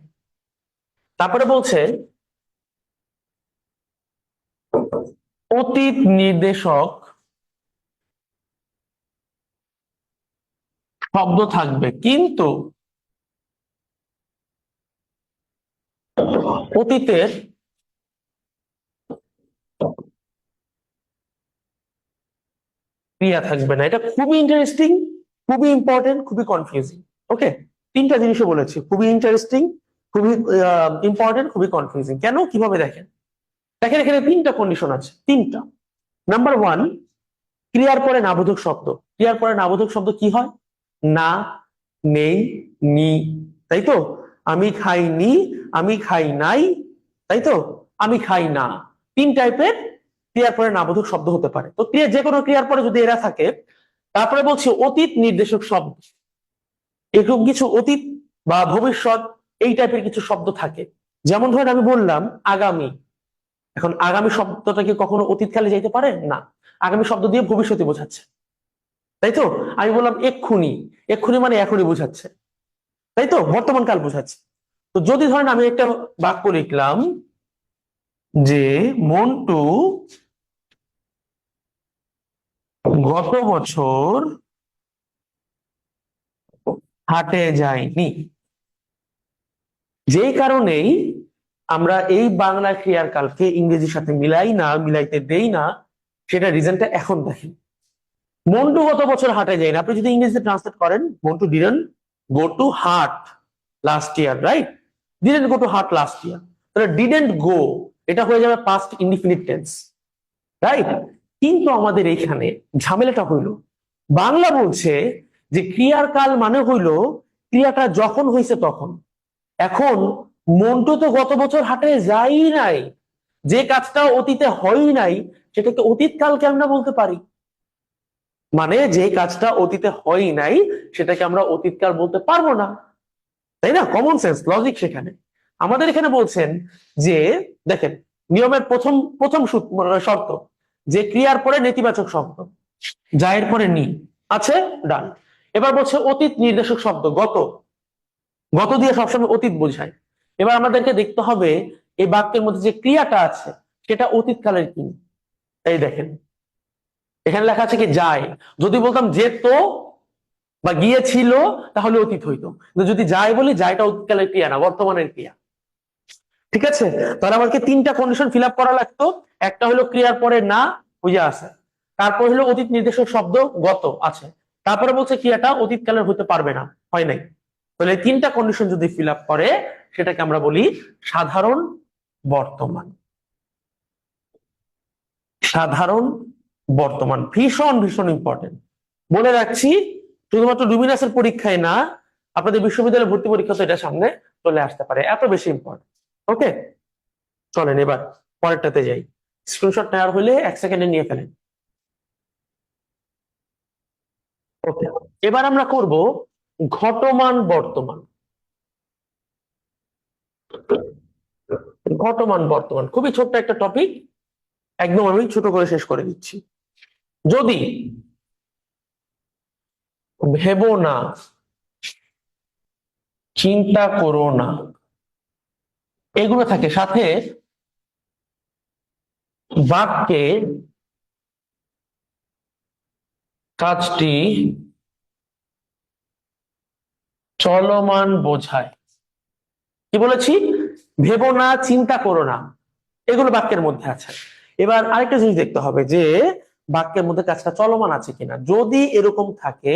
তারপরে বলছে অতীত নির্দেশক শব্দ থাকবে, কিন্তু অতীতের ক্রিয়া থাকবে না। এটা খুবই ইন্টারেস্টিং, খুবই ইম্পর্টেন্ট, খুবই কনফিউজিং। ওকে, 3টা জিনিসও বলেছি, খুবই ইন্টারেস্টিং, খুবই ইম্পর্টেন্ট, খুবই কনফিউজিং। কেন, কিভাবে? দেখেন দেখেন, এখানে 3টা কন্ডিশন আছে, 3টা। নাম্বার 1, ক্রিয়ার পরে নাবোধক শব্দ। ক্রিয়ার পরে নাবোধক শব্দ কি হয়? না, নেই, নি, তাই তো? আমি খাইনি, আমি খাই নাই, তাই তো? আমি খাই না। 3 টাইপের ক্রিয়ার পরে নাবোধক শব্দ হতে পারে। তো ক্রিয়া, যে কোনো ক্রিয়ার পরে যদি এরা থাকে, তারপরে বলছি অতীত নির্দেশক শব্দ, এরকম কিছু অতীত বা ভবিষ্যৎ এই টাইপের কিছু শব্দ থাকে। যেমন ধরেন আমি বললাম আগামী, এখন আগামী শব্দটা কি কখনো অতীতকালে যাইতে পারে? না, আগামী শব্দ দিয়ে ভবিষ্যতে বোঝাচ্ছে, তাই তো? আমি বললাম এক্ষুনি, এক্ষুনি মানে এখনই বোঝাচ্ছে, তাই তো? বর্তমান কাল বোঝাচ্ছে। তো যদি ধরেন আমি একটা বাক্য লিখলাম যে মন্টু গত বছর হাটে যায়নি, যেই কারণেই আমরা এই বাংলা ক্রিয়ার কালকে ইংরেজির সাথে মিলাই না, মিলাইতে দেই না, সেটা রিজনটা এখন দেখেন। মন্টু গত বছর হাটে যায়নি, আপনি যদি ইংরেজিতে ট্রান্সলেট করেন, মন্টু ডিডন্ট গো টু হাট last year, right? Didn't go to হাট লাস্ট ইয়ার, তাহলে ডিডন্ট গো এটা হয়ে যাবে পাস্ট ইনডিফিনিট টেন্স, রাইট? কিন্তু আমাদের এইখানে ঝামেলাটা হইল, বাংলা বলছে যে ক্রিয়ার কাল মানে হইল ক্রিয়াটা যখন হয়েছে তখন। এখন মন্টু তো গত বছর হাটে যাই নাই, যে কাজটা অতীতে হয় নাই সেটাকে অতীত কালকে আমরা বলতে পারি। মানে যে কাজটা অতীতে হয় নাই সেটাকে আমরা অতীতকাল বলতে পারবো না, তাই না? কমন সেন্স, লজিক সেখানে। আমাদের এখানে বলছেন যে দেখেন, নিয়মের প্রথম প্রথম শর্ত যে ক্রিয়ার পরে নেতিবাচক শব্দ, যায়ের পরে নি আছে, ডান। এবার বলছে অতীত নির্দেশক শব্দ গত, গত দিয়ে সবসময় অতীত বোঝায়। এবার আমাদেরকে দেখতে হবে এই বাক্যের মধ্যে যে ক্রিয়াটা আছে সেটা অতীত কালের কি। এই দেখেন এখানে লেখা আছে কি যায়, যদি বলতাম যেত বা গিয়েছিল তাহলে অতীত হইতো, কিন্তু যদি যায় বলি যায়টা অতীতকালের ক্রিয়া না, বর্তমানের ক্রিয়া। ঠিক আছে, তাহলে আমাকে তিনটা কন্ডিশন ফিল আপ করা লাগতো। একটা হলো ক্রিয়ার পরে না বুঝে আছে, তারপর হলো অতীত নির্দেশক শব্দ গত আছে, তারপরে বলছে ক্রিয়াটা অতীতকালের হতে পারবে না, হয় নাই। তাহলে এই তিনটা কন্ডিশন যদি ফিল আপ করে সেটাকে আমরা বলি সাধারণ বর্তমান। সাধারণ বর্তমান ভীষণ ভীষণ ইম্পর্টেন্ট, বলে রাখছি। শুধুমাত্র লুমিনাসের পরীক্ষায় না, আপনাদের বিশ্ববিদ্যালয়ের ভর্তি পরীক্ষা তো এটা সামনে চলে আসতে পারে, এত বেশি ইম্পর্টেন্ট। ওকে, চলেন এবার পরেরটাতে যাই। স্ক্রিনশট নেওয়ার হলে 1 সেকেন্ডে নিয়ে ফেলেন। ওকে, এবার আমরা করব ঘটমান বর্তমান। ঘটমান বর্তমান খুবই ছোট্ট একটা টপিক, একদম আমি ছোট করে শেষ করে দিচ্ছি। যদি ভেবো না, চিন্তা করো না, এগুলো থাকে সাথে বাক্যে কাজটি চলমান বোঝায়। কি বলেছি? ভেবো না, চিন্তা করো না, এগুলো বাক্যের মধ্যে আছে। এবার আরেকটা জিনিস দেখতে হবে যে বাক্যের মধ্যে কাজটা চলমান আছে কিনা। যদি এরকম থাকে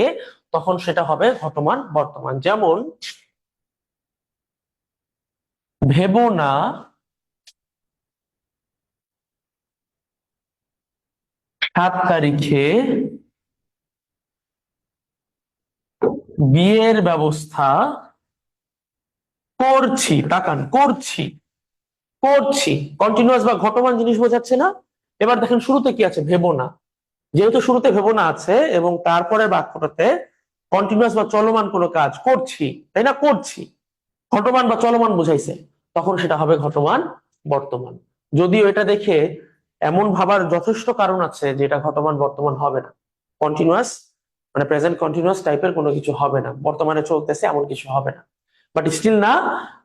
তখন সেটা হবে ঘটমান বর্তমান। যেমন ভেবো না 7 তারিখে বিয়ের ব্যবস্থা করছি, তাকান, করছি, করছি কন্টিনিউয়াস বা ঘটমান জিনিস বোঝাচ্ছে না? এবার দেখেন শুরুতে কি আছে, ভেবো না। যেহেতু শুরুতে ভেবো না আছে এবং তারপরে বাক্যটাতে কন্টিনিউয়াস বা চলমান কোনো কাজ করছি, তাই না? করছি ঘটমান বা চলমান বুঝাইছে, তখন সেটা হবে ঘটমান বর্তমান। যদিও এটা দেখে এমন ভাবার যথেষ্ট কারণ আছে যে এটা ঘটমান বর্তমান হবে না, কন্টিনিউয়াস মানে প্রেজেন্ট কন্টিনিউয়াস টাইপের কোনো কিছু হবে না, বর্তমানে চলতেছে এমন কিছু হবে না। বাট স্টিল না,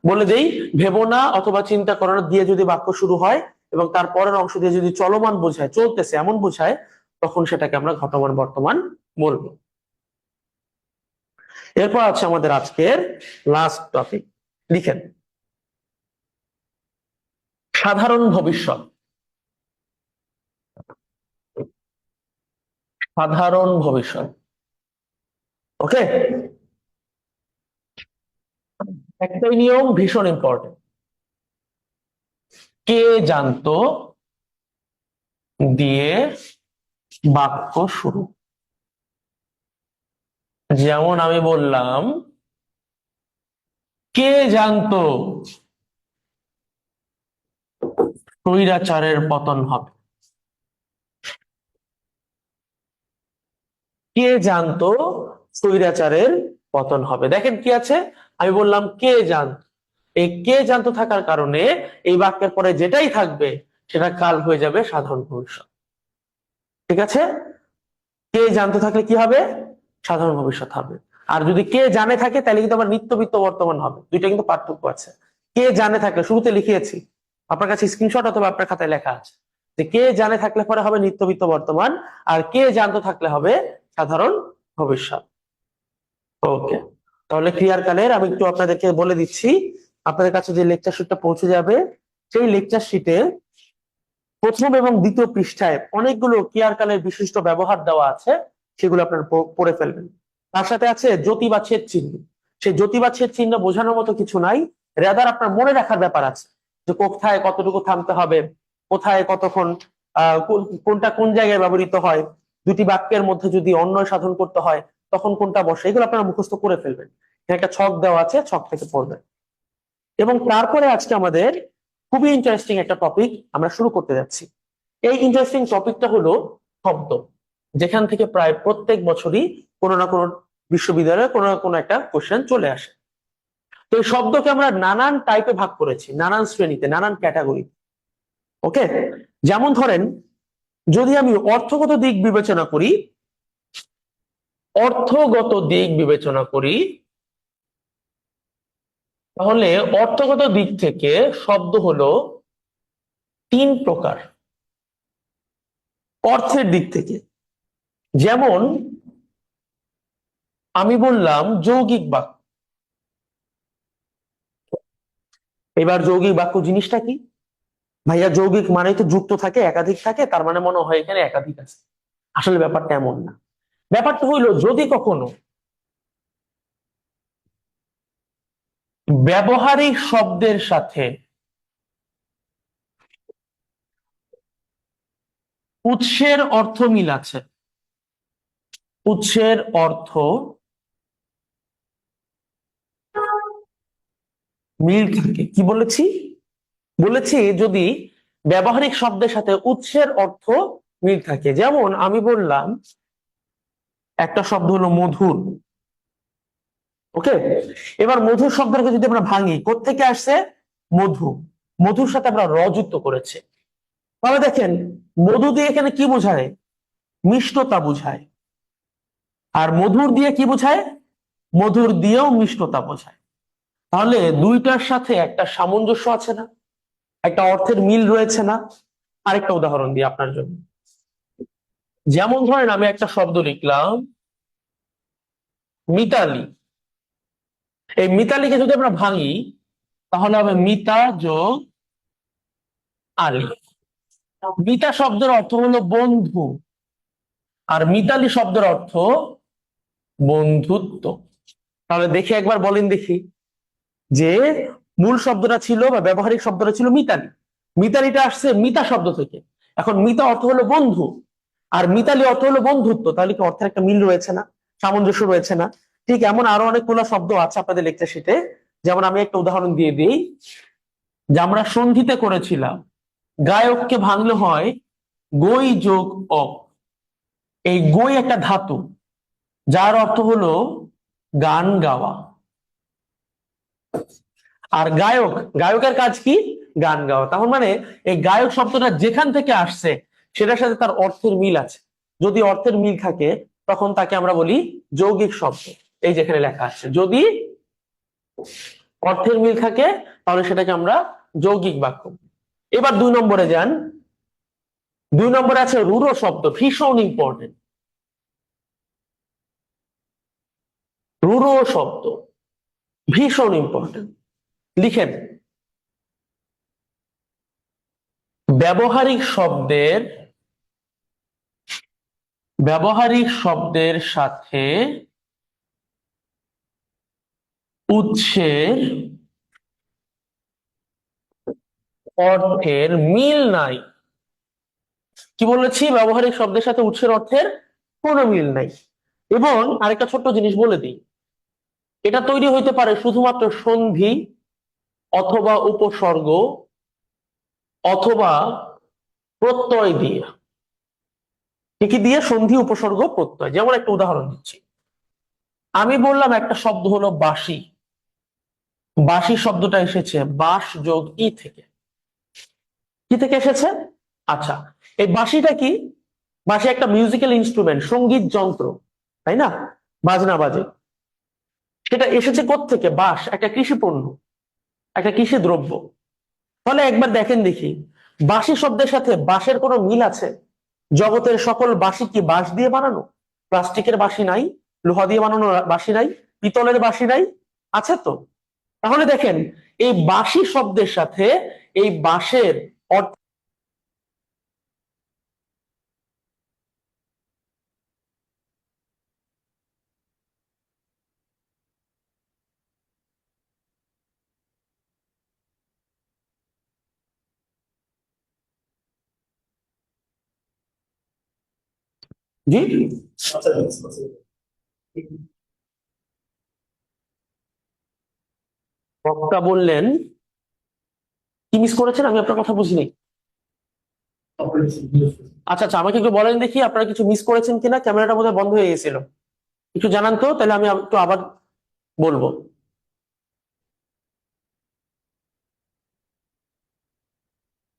বলে দেই, ভেবো না অথবা চিন্তা করো না দিয়ে যদি বাক্য শুরু হয় এবং তার পরের অংশ দিয়ে যদি চলমান বোঝায়, চলতেছে এমন বোঝায়, তখন সেটাকে আমরা ঘটমান বর্তমান বলবো। এরপর আছে আমাদের আজকের লাস্ট টপিক, লিখেন সাধারণ ভবিষ্যৎ। সাধারণ ভবিষ্যৎ, ওকে। একটাই নিয়ম ভীষণ ইম্পর্টেন্ট, কে জানতো দিয়ে বাক্য শুরু। যেমন আমি বললাম কে জানতো স্বৈরাচারের পতন হবে। কে জানতো স্বৈরাচারের পতন হবে, দেখেন কি আছে, আমি বললাম কে জানতো। এই কে জানতো থাকার কারণে এই বাক্যের পরে যেটাই থাকবে সেটা কাল হয়ে যাবে সাধারণ ভবিষ্যৎ। ঠিক আছে, কে জানতো থাকলে কি হবে? সাধারণ ভবিষ্যৎ হবে। আর যদি কে জানে থাকে তাহলে কিন্তু আবার নিত্যবিত্ত বর্তমান হবে, দুইটা কিন্তু পার্থক্য আছে। কে জানে থাকলে শুরুতে লিখিয়েছি, আপনার কাছে স্ক্রিনশট অথবা আপনার খাতায় লেখা আছে, যে কে জানে থাকলে পরে হবে নিত্যবিত্ত বর্তমান, আর কে জানতো থাকলে হবে সাধারণ ভবিষ্যৎ। ওকে, তাহলে ক্লিয়ার কালের আমি একটু আপনাদেরকে বলে দিচ্ছি। আপনাদের কাছে যে লেকচার শিটটা পৌঁছে যাবে, সেই লেকচার শিটে প্রথম এবং দ্বিতীয় পৃষ্ঠায় অনেকগুলো ক্লিয়ার কালের বিশিষ্ট ব্যবহার দেওয়া আছে, সেগুলো আপনারা পড়ে ফেলবেন। তার সাথে আছে জ্যোতি বা ছেদ চিহ্ন। সেই জ্যোতি বা ছেদ চিহ্ন বোঝানোর মতো কিছু নাই, রেদার আপনার মনে রাখার ব্যাপার আছে, যে কোথায় কতটুকু থামতে হবে, কোথায় কতক্ষণ, কোনটা কোন জায়গায় ব্যবহৃত হয়, দুটি বাক্যের মধ্যে যদি অন্বয় সাধন করতে হয় তখন কোনটা বসে, এগুলো আপনারা মুখস্থ করে ফেলবেন। এখানে একটা ছক দেওয়া আছে, ছক থেকে পড়বেন। এবং তারপরে আজকে আমাদের খুবই ইন্টারেস্টিং একটা টপিক আমরা শুরু করতে যাচ্ছি। এই ইন্টারেস্টিং টপিকটা হলো শব্দ, যেখান থেকে প্রায় প্রত্যেক বছরই কোনো না কোনো বিশ্ববিদ্যালয়ে কোনো না কোনো একটা কোশ্চেন চলে আসে। তো এই শব্দকে আমরা নানান টাইপে ভাগ করেছি, নানান শ্রেণীতে, নানান ক্যাটাগরি। ওকে, যেমন ধরেন, যদি আমি অর্থগত দিক বিবেচনা করি, তাহলে অর্থগত দিক থেকে শব্দ হলো তিন প্রকার। অর্থের দিক থেকে যেমন আমি বললাম যৌগিক বাক্য। এবার যৌগিক বাক্য জিনিসটা কি? ভাইয়া যৌগিক মানে তো যুক্ত থাকে, একাধিক থাকে, তার মানে মনে হয় এখানে একাধিক আছে। আসলে ব্যাপারটা এমন না। ব্যাপারটা হইলো, যদি কখনো ব্যবহারিক শব্দের সাথে উৎসের অর্থ মিল আছে, উৎসের অর্থ মিল থাকে, কি বলেছি? বলেছি যদি ব্যবহারিক শব্দের সাথে উৎসের অর্থ মিল থাকে। যেমন আমি বললাম একটা শব্দ হলো মধুর। ওকে, এবার মধুর শব্দটাকে যদি আমরা ভাঙি, কোত্থেকে আসছে? মধু, মধুর সাথে আমরা র যুক্ত করেছে। তাহলে দেখেন, মধু দিয়ে এখানে কি বোঝায়? মিষ্টতা বোঝায়। আর মধুর দিয়ে কি বোঝায়? মধুর দিয়েও মিষ্টতা বোঝায়। তাহলে দুইটার সাথে একটা সামঞ্জস্য আছে না, একটা অর্থের মিল রয়েছে না? আরেকটা উদাহরণ দিই আপনার জন্য। যেমন ধরেন আমি একটা শব্দ লিখলাম মিতালি। এই মিতালিকে যদি আমরা ভাঙি, তাহলে হবে মিতা যোগ আলী। মিতা শব্দের অর্থ হলো বন্ধু, আর মিতালি শব্দের অর্থ বন্ধুত্ব। তাহলে দেখি, একবার বলেন দেখি, যে মূল শব্দটা ছিল বা ব্যবহারিক শব্দটা ছিল মিতালি, মিতালিটা আসছে মিতা শব্দ থেকে। এখন মিতা অর্থ হলো বন্ধু, আর মিতালি অর্থ হলো বন্ধুত্ব, তাহলে কি অর্থের একটা মিল রয়েছে না, সামঞ্জস্য রয়েছে না? ঠিক এমন আরো অনেকগুলো শব্দ আছে আপনাদের লেকচার শিটে। যেমন আমি একটা উদাহরণ দিয়ে দিই, যে আমরা সন্ধিতে করেছিলাম গায়ককে ভাঙলে হয় গই যোগ অক। এই গই একটা ধাতু, যার অর্থ হলো গান গাওয়া। আর গায়ক, গায়কের কাজ কি? গান গাওয়া। তার মানে এই গায়ক শব্দটা যেখান থেকে আসছে সেটার সাথে তার অর্থের মিল আছে। যদি অর্থের মিল থাকে তখন তাকে আমরা বলি যৌগিক শব্দ। এই যেখানে লেখা আছে, যদি অর্থের মিল থাকে তাহলে সেটাকে আমরা যৌগিক বাক্য। এবার 2 নম্বরে যান। 2 নম্বরে আছে রূঢ় শব্দ, ভীষণ ইম্পর্টেন্ট। রূঢ় শব্দ ভীষণ ইম্পর্টেন্ট। লিখেন, ব্যবহারিক শব্দের সাথে উৎসের অর্থের মিল নাই। কি বলেছি? ব্যবহারিক শব্দের সাথে উৎসের অর্থের কোনো মিল নাই। এবং আরেকটা ছোট্ট জিনিস বলে দিই, এটা তৈরি হইতে পারে শুধুমাত্র সন্ধি অথবা উপসর্গ অথবা প্রত্যয় দিয়ে। কি দিয়ে? সন্ধি, উপসর্গ, প্রত্যয়। যেমন একটা উদাহরণ দিচ্ছি, আমি বললাম একটা শব্দ হলো বাঁশি। বাঁশি শব্দটা এসেছে বাঁশ যোগ ই থেকে। কি থেকে এসেছে? আচ্ছা, এই বাঁশিটা কি? বাঁশি একটা মিউজিক্যাল ইনস্ট্রুমেন্ট, সঙ্গীত যন্ত্র, তাই না? বাজনা বাজে। সেটা এসেছে কোত্থেকে? বাঁশ একটা কৃষি পণ্য, একটা কৃষি দ্রব্য। তাহলে একবার দেখেন দেখি, বাঁশি শব্দের সাথে বাঁশের কোনো মিল আছে? জগতের সকল বাঁশি কি বাঁশ দিয়ে বানানো? প্লাস্টিকের বাঁশি নাই, লোহা দিয়ে বানানো বাঁশি নাই, পিতলের বাঁশি নাই, আছে তো? তাহলে দেখেন, এই বাঁশি শব্দের সাথে এই বাঁশের অর্থ। জি, বক্তা বললেন কি মিস করেছেন, আমি আপনার কথা বুঝিনি। আচ্ছা আচ্ছা, আমাকে একটু বলেন দেখি আপনারা কিছু মিস করেছেন কিনা, ক্যামেরাটা বোধহয় বন্ধ হয়ে গেছিল। একটু জানান তো, তাহলে আমি একটু আবার বলবো।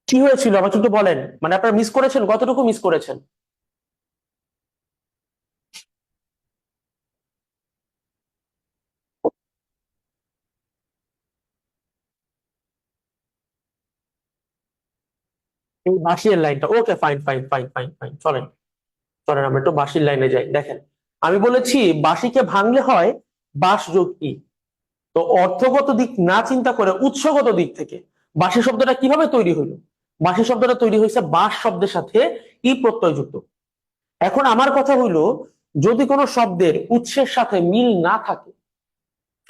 কি হয়েছিল আমাকে একটু বলেন, মানে আপনারা মিস করেছেন, কতটুকু মিস করেছেন? এই বাঁশির লাইনটা, okay, fine fine fine fine fine, চলেন চলেন আমরা একটু বাঁশির লাইনে যাই। দেখেন, আমি বলেছি বাঁশিকে ভাঙলে হয় বাঁশ যোগ ই। তো অর্থগত দিক না চিন্তা করে উৎসগত দিক থেকে বাঁশি শব্দটা কিভাবে তৈরি হলো? বাঁশি শব্দটা তৈরি হয়েছে বাঁশ শব্দের সাথে ই প্রত্যয় যুক্ত। এখন আমার কথা হইলো, যদি কোনো শব্দের উৎসের সাথে মিল না থাকে,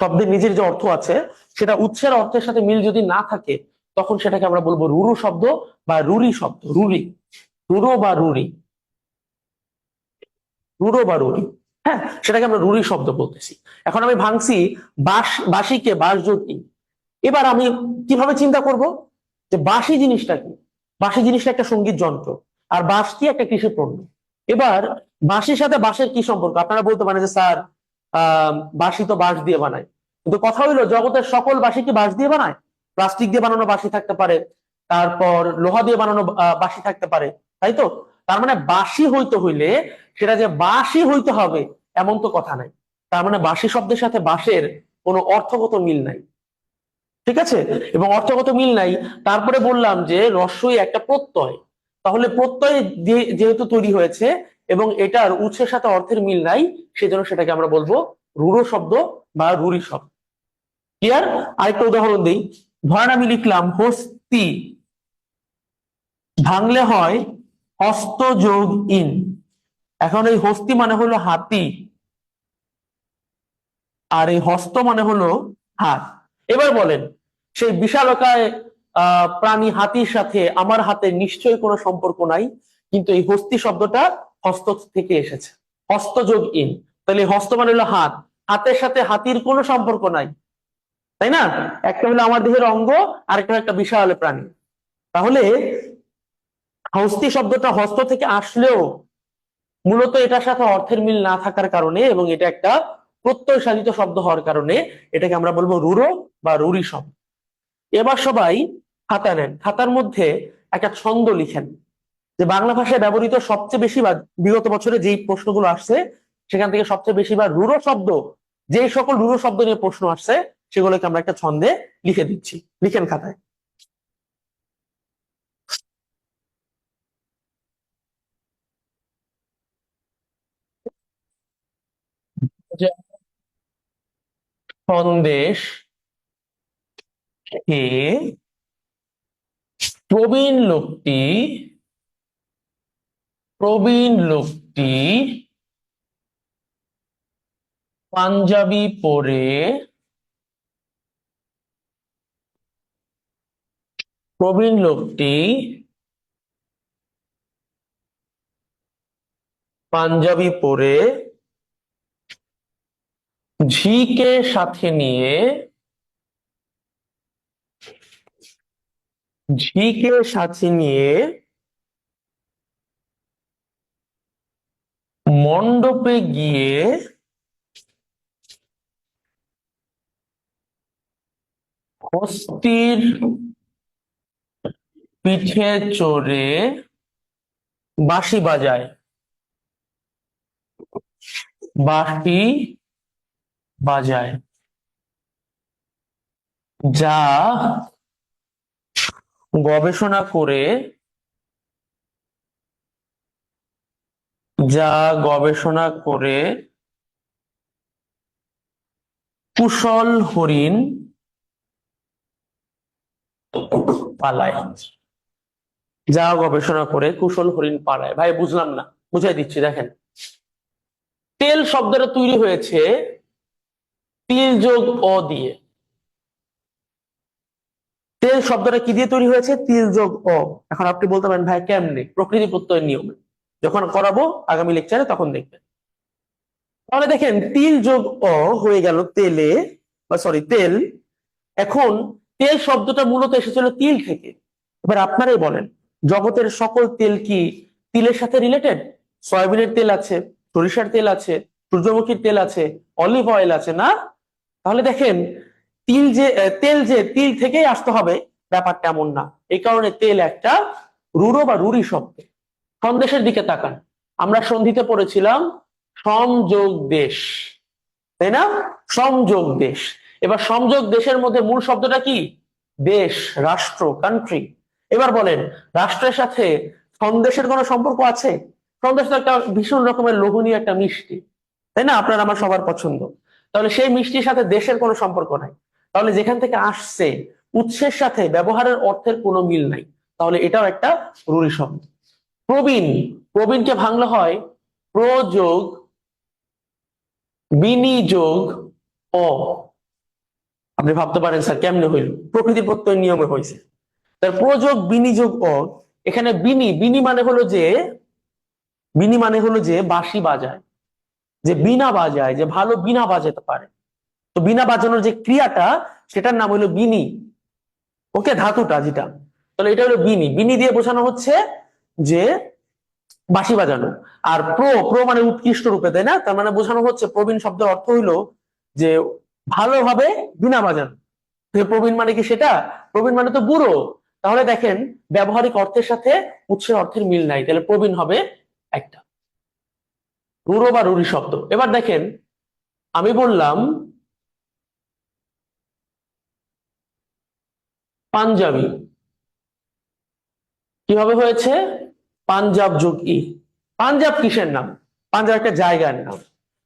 শব্দের নিজের যে অর্থ আছে সেটা উৎসের অর্থের সাথে মিল যদি না থাকে, তখন সেটাকে আমরা বলবো রুরু শব্দ বা রুরি শব্দ। রুরি, রুরো বা রুরি, রুরো বা রুরি। হ্যাঁ, সেটাকে আমরা রুরি শব্দ বলতেছি। এখন আমি ভাঙছি বাঁশিকে বাঁশ যোগ ই। এবার আমি কিভাবে চিন্তা করব যে বাঁশি জিনিসটা কি? বাঁশি জিনিসটা একটা সঙ্গীত যন্ত্র, আর বাঁশ কি একটা কৃষি পণ্য। এবার বাঁশির সাথে বাঁশের কি সম্পর্ক? আপনারা বলতে পারেন যে স্যার, বাঁশি তো বাঁশ দিয়ে বানায়, কিন্তু কথা হইলো জগতের সকল বাঁশি কি বাঁশ দিয়ে বানায়? প্লাস্টিক দিয়ে বানানো বাঁশি থাকতে পারে, তারপর লোহা দিয়ে বানানো বাঁশি থাকতে পারে, তাই তো? তার মানে বাঁশি হইতে হইলে সেটা যে বাঁশি হইতে হবে এমন তো কথা নাই। তার মানে বাঁশি শব্দের সাথে বাঁশের কোনো অর্থগত মিল নাই। ঠিক আছে, এবং অর্থগত মিল নাই। তারপরে বললাম যে রস্যই একটা প্রত্যয়, তাহলে প্রত্যয় যেহেতু তৈরি হয়েছে এবং এটার উৎসের সাথে অর্থের মিল নাই, সেজন্য সেটাকে আমরা বলবো রূঢ় শব্দ বা রুড়ি শব্দ। ক্লিয়ার? আরেকটা উদাহরণ দিই। ধরেন আমি লিখলাম হস্তি, ভাঙলে হয় হস্ত যোগ ইন। এখন এই হস্তি মানে হলো হাতি, আর এই হস্ত মানে হলো হাত। এবার বলেন, সেই বিশালকায় প্রাণী হাতির সাথে আমার হাতের নিশ্চয়ই কোনো সম্পর্ক নাই, কিন্তু এই হস্তি শব্দটা হস্ত থেকে এসেছে, হস্ত যোগ ইন। তাহলে হস্ত মানে হলো হাত, হাতের সাথে হাতির কোনো সম্পর্ক নাই, তাই না? একটা হলো আমার দেহের অঙ্গ, আরেকটা একটা বিশাল প্রাণী। তাহলে হস্তি শব্দটা হস্ত থেকে আসলেও মূলত এটার সাথে অর্থের মিল না থাকার কারণে এবং এটা একটা প্রত্যয় সাধিত শব্দ হওয়ার কারণে এটাকে আমরা বলবো রুরো বা রুরি শব্দ। এবার সবাই খাতা নেন, খাতার মধ্যে একটা ছন্দ লিখেন যে বাংলা ভাষায় ব্যবহৃত সবচেয়ে বেশি বা বিগত বছরে যেই প্রশ্নগুলো আসছে সেখান থেকে সবচেয়ে বেশি বা রুরো শব্দ, যে সকল রুরো শব্দ নিয়ে প্রশ্ন আসছে সেগুলোকে আমরা একটা ছন্দে লিখে দিচ্ছি। লিখেন খাতায়। যে সন্দেশ খেয়ে প্রবীণ লোকটি, প্রবীণ লোকটি পাঞ্জাবি পরে, প্রবীণ লোকটি পাঞ্জাবি পরে ঝিকে সাথে নিয়ে, ঝিকে সাথে নিয়ে মণ্ডপে গিয়ে হস্তির পিঠে চড়ে বাঁশি বাজায়, বাঁশি বাজায়, যা গবেষণা করে যা গবেষণা করে কুশল হরিণ পালায়। যা গবেষণা করে কুশল হরিণ পালায়। ভাই বুঝলাম না, বুঝাই দিচ্ছি। দেখেন, তেল শব্দটা তৈরি হয়েছে তিল যোগ অ দিয়ে। তেল শব্দটা কি দিয়ে তৈরি হয়েছে? তিল যোগ অ। এখন আপনি বলতে পারেন ভাই কেমনে? প্রকৃতি প্রত্যয়ের নিয়মে। যখন করাবো আগামী লেকচারে তখন দেখবেন। তাহলে দেখেন, তিল যোগ অ হয়ে গেল তেলে, বা সরি তেল। এখন তেল শব্দটা মূলত এসেছিল তিল থেকে। এবার আপনারাই বলেন, জগতের সকল তেল কি তিলের সাথে রিলেটেড? সয়াবিনের তেল আছে, সরিষার তেল আছে, সূর্যমুখীর তেল আছে, অলিভ অয়েল আছে না? তাহলে দেখেন, তেল যে তিল থেকেই আসতে হবে ব্যাপারটা এমন না। এই কারণে তেল একটা রূঢ় বা রূঢ়ি শব্দ। সন্দেশের দিকে তাকান, আমরা সন্ধিতে পড়েছিলাম সমযোগ দেশ, তাই না? সমযোগ দেশ। এবার সমযোগ দেশের মধ্যে মূল শব্দটা কি? দেশ, রাষ্ট্র, কান্ট্রি। এবার বলেন, রাষ্ট্রের সাথে সন্দেশের কোনো সম্পর্ক আছে? সন্দেশ তো একটা ভীষণ রকমের লোভনীয় একটা মিষ্টি, তাই না? আপনার আমার সবার পছন্দ। তাহলে সেই মিষ্টির সাথে দেশের কোনো সম্পর্ক নাই। তাহলে যেখান থেকে আসছে উৎসের সাথে ব্যবহারের অর্থের কোনো মিল নাই। তাহলে এটাও একটা রূঢ়ি শব্দ। প্রবীণ, প্রবীণকে ভাঙলে হয় প্রযোগ বিনিযোগ অ। আপনি ভাবতে পারেন স্যার কেমনে হইল? প্রকৃতি প্রত্যয় নিয়মে হয়েছে। তার প্রযোগ বিনিযোগ অ। এখানে বিনি, বিনি মানে হলো যে, বিনি মানে হলো যে বাঁশি বাজায়, যে বীণা বাজায়, যে ভালো বীণা বাজাতে পারে। তো বীণা বাজানোর যে ক্রিয়াটা, সেটার নাম হলো বিনি। ওকে, ধাতুটা যেটা। তাহলে এটা হলো বিনি। বিনি দিয়ে বোঝানো হচ্ছে যে বাঁশি বাজানো। আর প্রো, প্রো মানে উৎকৃষ্ট রূপে, তাই না? তার মানে বোঝানো হচ্ছে, প্রবীণ শব্দের অর্থ হইলো যে ভালোভাবে বীণা বাজানো। প্রবীণ মানে কি সেটা? প্রবীণ মানে তো বুড়ো। তাহলে দেখেন, ব্যবহারিক অর্থের সাথে উৎসের অর্থের মিল নাই। তাহলে প্রবীণ হবে একটা রূঢ় বা রূঢ়ি শব্দ। এবার দেখেন, আমি বললাম পাঞ্জাবি, কিভাবে হয়েছে? পাঞ্জাব যোগ ই। পাঞ্জাব কিসের নাম? পাঞ্জাব একটা জায়গার নাম।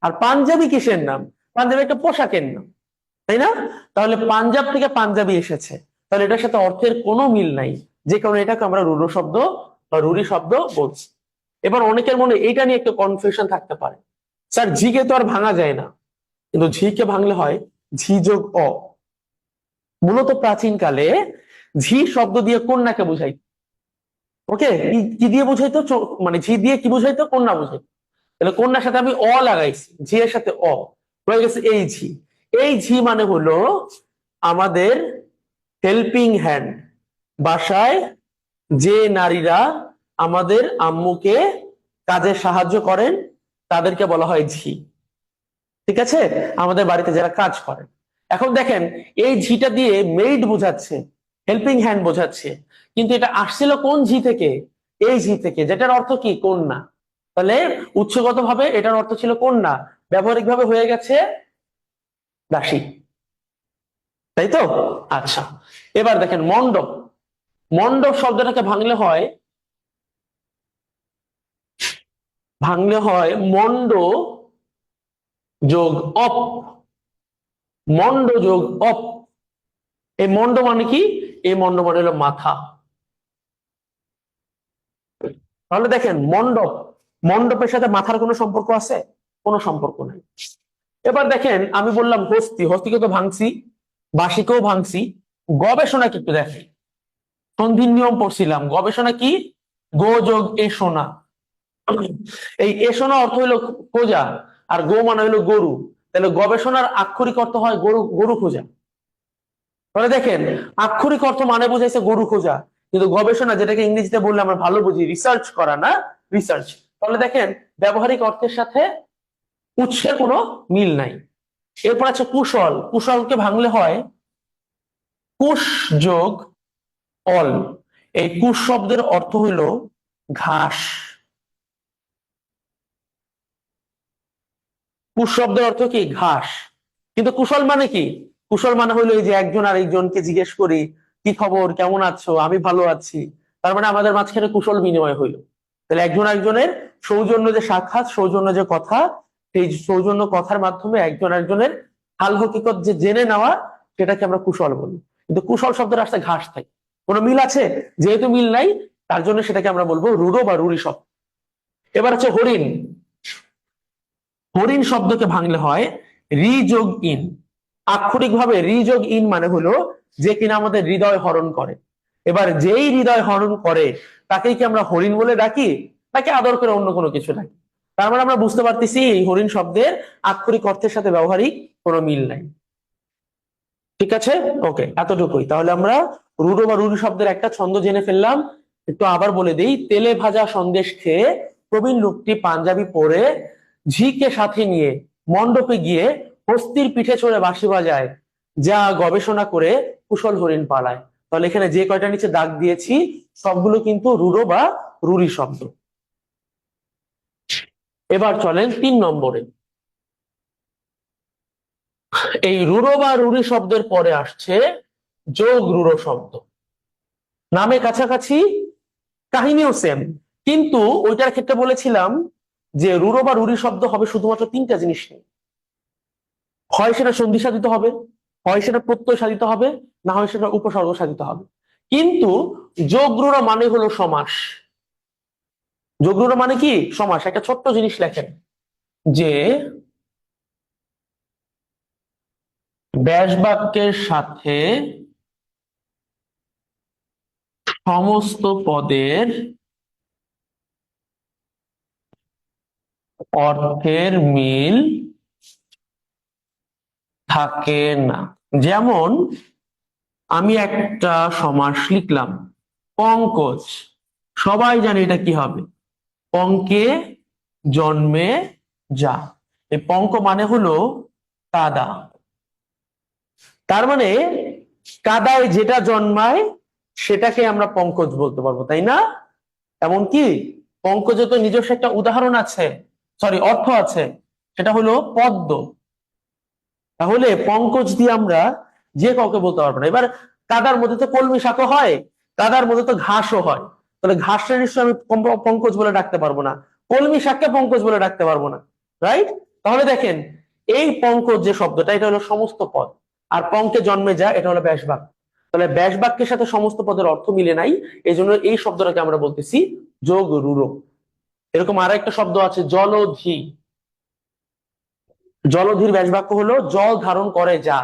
আর পাঞ্জাবি কিসের নাম? পাঞ্জাবি একটা পোশাকের নাম, তাই না? তাহলে পাঞ্জাব থেকে পাঞ্জাবি এসেছে। তাহলে এটার সাথে অর্থের কোনো মিল নাই, যে কারণে এটাকে আমরা রূঢ় শব্দ বা রূঢ়ি শব্দ বলছি। এবার অনেকের মনে এইটা নিয়ে একটু কনফিউশন থাকতে পারে, স্যার ঝিকে তো আর ভাঙা যায় না, কিন্তু ঝিকে ভাঙলে হয় ঝি যোগ অ। মূলত প্রাচীনকালে ঝি শব্দ দিয়ে কন্যাকে বুঝাইতো। ওকে, কি দিয়ে বুঝাইতো? মানে ঝি দিয়ে কি বুঝাইতো? কন্যা বুঝাইতো। তাহলে কন্যার সাথে আমি অ লাগাইছি, ঝি এর সাথে অ হয়ে গেছে এই ঝি। এই ঝি মানে হলো আমাদের হেল্পিং হ্যান্ড। বাসায় যে নারীরা আমাদের আম্মুকে কাজে সাহায্য করেন, তাদেরকে বলা হয় ঝি। ঠিক আছে? আমাদের বাড়িতে যারা কাজ করেন। এখন দেখেন, এই ঝিটা দিয়ে মেইড বোঝাচ্ছে, হেল্পিং হ্যান্ড বোঝাচ্ছে, কিন্তু এটা আসছিল কোন ঝি থেকে? এই ঝি থেকে, যেটার অর্থ কি? কন্যা। তাহলে উৎসগত ভাবে এটার অর্থ ছিল কন্যা, ব্যবহারিক ভাবে হয়ে গেছে দাসী। তাই তো? আচ্ছা, এবার দেখেন মণ্ডপ। মণ্ডপ শব্দটাকে ভাঙলে হয় মণ্ড যোগ অপ। মণ্ড যোগ অপ। এই মণ্ড মানে কি? এই মণ্ড মানে হলো মাথা। তাহলে দেখেন, মণ্ডপ, মণ্ডপের সাথে মাথার কোনো সম্পর্ক আছে? কোনো সম্পর্ক নেই। এবার দেখেন, আমি বললাম হস্তি, হস্তিকে তো ভাঙছি, বাঁশিকেও ভাঙছি। গবেষণা কি একটু দেখেন, সন্ধির নিয়ম পড়ছিলাম। গবেষণা কি? গো যোগ এ সোনা। এই এসোনা অর্থ হইলো খোঁজা, আর গো মানে হইলো গরু। তাহলে গবেষণার আক্ষরিক অর্থ হয় গরু, গরু খোঁজা। তাহলে দেখেন, আক্ষরিক অর্থ মানে বোঝাইছে গরু খোঁজা, কিন্তু গবেষণা, যেটাকে ইংরেজিতে বললে আমরা ভালো বুঝি, রিসার্চ করা না, রিসার্চ। তাহলে দেখেন, ব্যবহারিক অর্থের সাথে উৎসের কোনো মিল নাই। এরপর আছে কুশল। কুশলকে ভাঙলে হয় কুশ যোগ অল। এই কুশ শব্দের অর্থ হইলো ঘাস। কুশ শব্দের অর্থ কি? ঘাস। কিন্তু কুশল মানে কি? কুশল মানে হইলো এই যে একজন আরেকজনকে জিজ্ঞেস করি কি খবর, কেমন আছো, আমি ভালো আছি। তার মানে আমাদের মাঝখানে কুশল বিনিময় হইলো। তাহলে একজন একজনের সৌজন্য যে সাক্ষাৎ, সৌজন্য যে কথা, সেই সৌজন্য কথার মাধ্যমে একজন একজনের হাল হকিকত যে জেনে নেওয়া, সেটাকে আমরা কুশল বলি। কিন্তু কুশল শব্দের আসতে ঘাস থাকে, কোনো মিল আছে? যেহেতু মিল নাই, তার জন্য সেটাকে আমরা বলবো রূঢ় বা রুড়ি শব্দ। এবার হচ্ছে হরিণ। হরিণ শব্দকে ভাঙলে হয় রি যোগ ইন। আক্ষরিক ভাবে রি যোগ ইন মানে হলো যে কিনা আমাদের হৃদয় হরণ করে। এবার যেই হৃদয় হরণ করে তাকেই কি আমরা হরিণ বলে ডাকি, তাকে আদর করে অন্য কোনো কিছু ডাকি? তার মানে আমরা বুঝতে পারতেছি এই হরিণ শব্দের আক্ষরিক অর্থের সাথে ব্যবহারিক কোনো মিল নাই। ঠিক আছে, ওকে, এতটুকুই। তাহলে আমরা রুডো বা রুডি শব্দের একটা ছন্দ জেনে ফেললাম। একটু আবার বলে দিই, তেলে ভাজা সন্দেশ খেয়ে প্রবীণ লোকটি পাঞ্জাবি পরে ঝিকে সাথে নিয়ে মণ্ডপে গিয়ে হস্তির পিঠে চড়ে বাঁশি বাজায়, যা গবেষণা করে কুশল হরিণ পালায়। তাহলে এখানে যে কয়টা নিচে দাগ দিয়েছি সবগুলো কিন্তু রুডো বা রুড়ি শব্দ। এবার চলেন 3 নম্বরে। এই রুড়ো বা রুড়ি শব্দের পরে আসছে যোগ রুড়ো শব্দ। নামে কাছাকাছি, কাহিনীও সেম, কিন্তু ওইটার ক্ষেত্রে বলেছিলাম যে রুড়ো বা রুড়ি শব্দ হবে শুধুমাত্র 3টা জিনিস নিয়ে। হয় সেটা সন্ধি সাধিত হবে, হয় সেটা প্রত্যয় সাধিত হবে, না হয় সেটা উপসর্গ সাধিত হবে। কিন্তু যোগ রুড়ো মানে হলো সমাস। যোগ রুড়ো মানে কি? সমাস। একটা ছোট্ট জিনিস লেখেন যে ব্যাস বাক্যের সাথে সমস্ত পদের অর্থের মিল থাকে না। যেমন আমি একটা সমাস লিখলাম, পঙ্কজ। সবাই জানে এটা কি হবে? পঙ্কে জন্মে যা। এই পঙ্ক মানে হলো কাদা। তার মানে কাদায় যেটা জন্মায় সেটাকে আমরা পঙ্কজ বলতে পারবো, তাই না? এমনকি পঙ্কজের তো নিজস্ব একটা উদাহরণ আছে, সরি অর্থ আছে, সেটা হলো পদ্ম। তাহলে পঙ্কজ দিয়ে আমরা যে কাউকে বলতে পারবো না। এবার কাদার মধ্যে তো কলমি শাকও হয়, কাদার মধ্যে তো ঘাসও হয়। তাহলে ঘাসটা নিশ্চয় আমি পঙ্কজ বলে ডাকতে পারবো না, কলমি শাককে পঙ্কজ বলে ডাকতে পারবো না, রাইট? তাহলে দেখেন, এই পঙ্কজ যে শব্দটা, এটা হলো সমস্ত পদ, আর পঙ্কে জন্মে যায় এটা হলো ব্যাস বাক্য। তাহলে ব্যাস বাক্যের সাথে সমস্ত পদের অর্থ মিলে নাই, এই জন্য এই শব্দটাকে আমরা বলতেছি যোগ রূঢ়। এরকম আর একটা শব্দ আছে জলধি। জলধির ব্যাস বাক্য হলো জল ধারণ করে যা।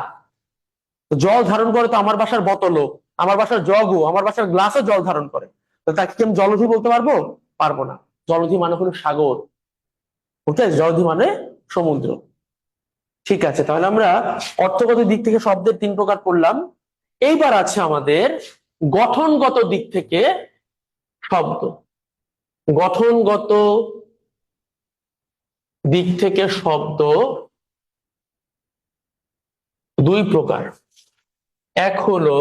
জল ধারণ করে তো আমার বাসার বোতলও, আমার বাসার জগও, আমার বাসার গ্লাসও জল ধারণ করে। তো তাকে কি আমি জলধি বলতে পারবো? পারবো না। জলধি মানে হলো সাগর, ওকে? জলধি মানে সমুদ্র। ঠিক আছে, তাহলে আমরা অর্থগত দিক থেকে শব্দের 3 প্রকার পড়লাম। এইবার আছে আমাদের গঠনগত দিক থেকে শব্দ। গঠনগত দিক থেকে শব্দ 2 প্রকার। এক হলো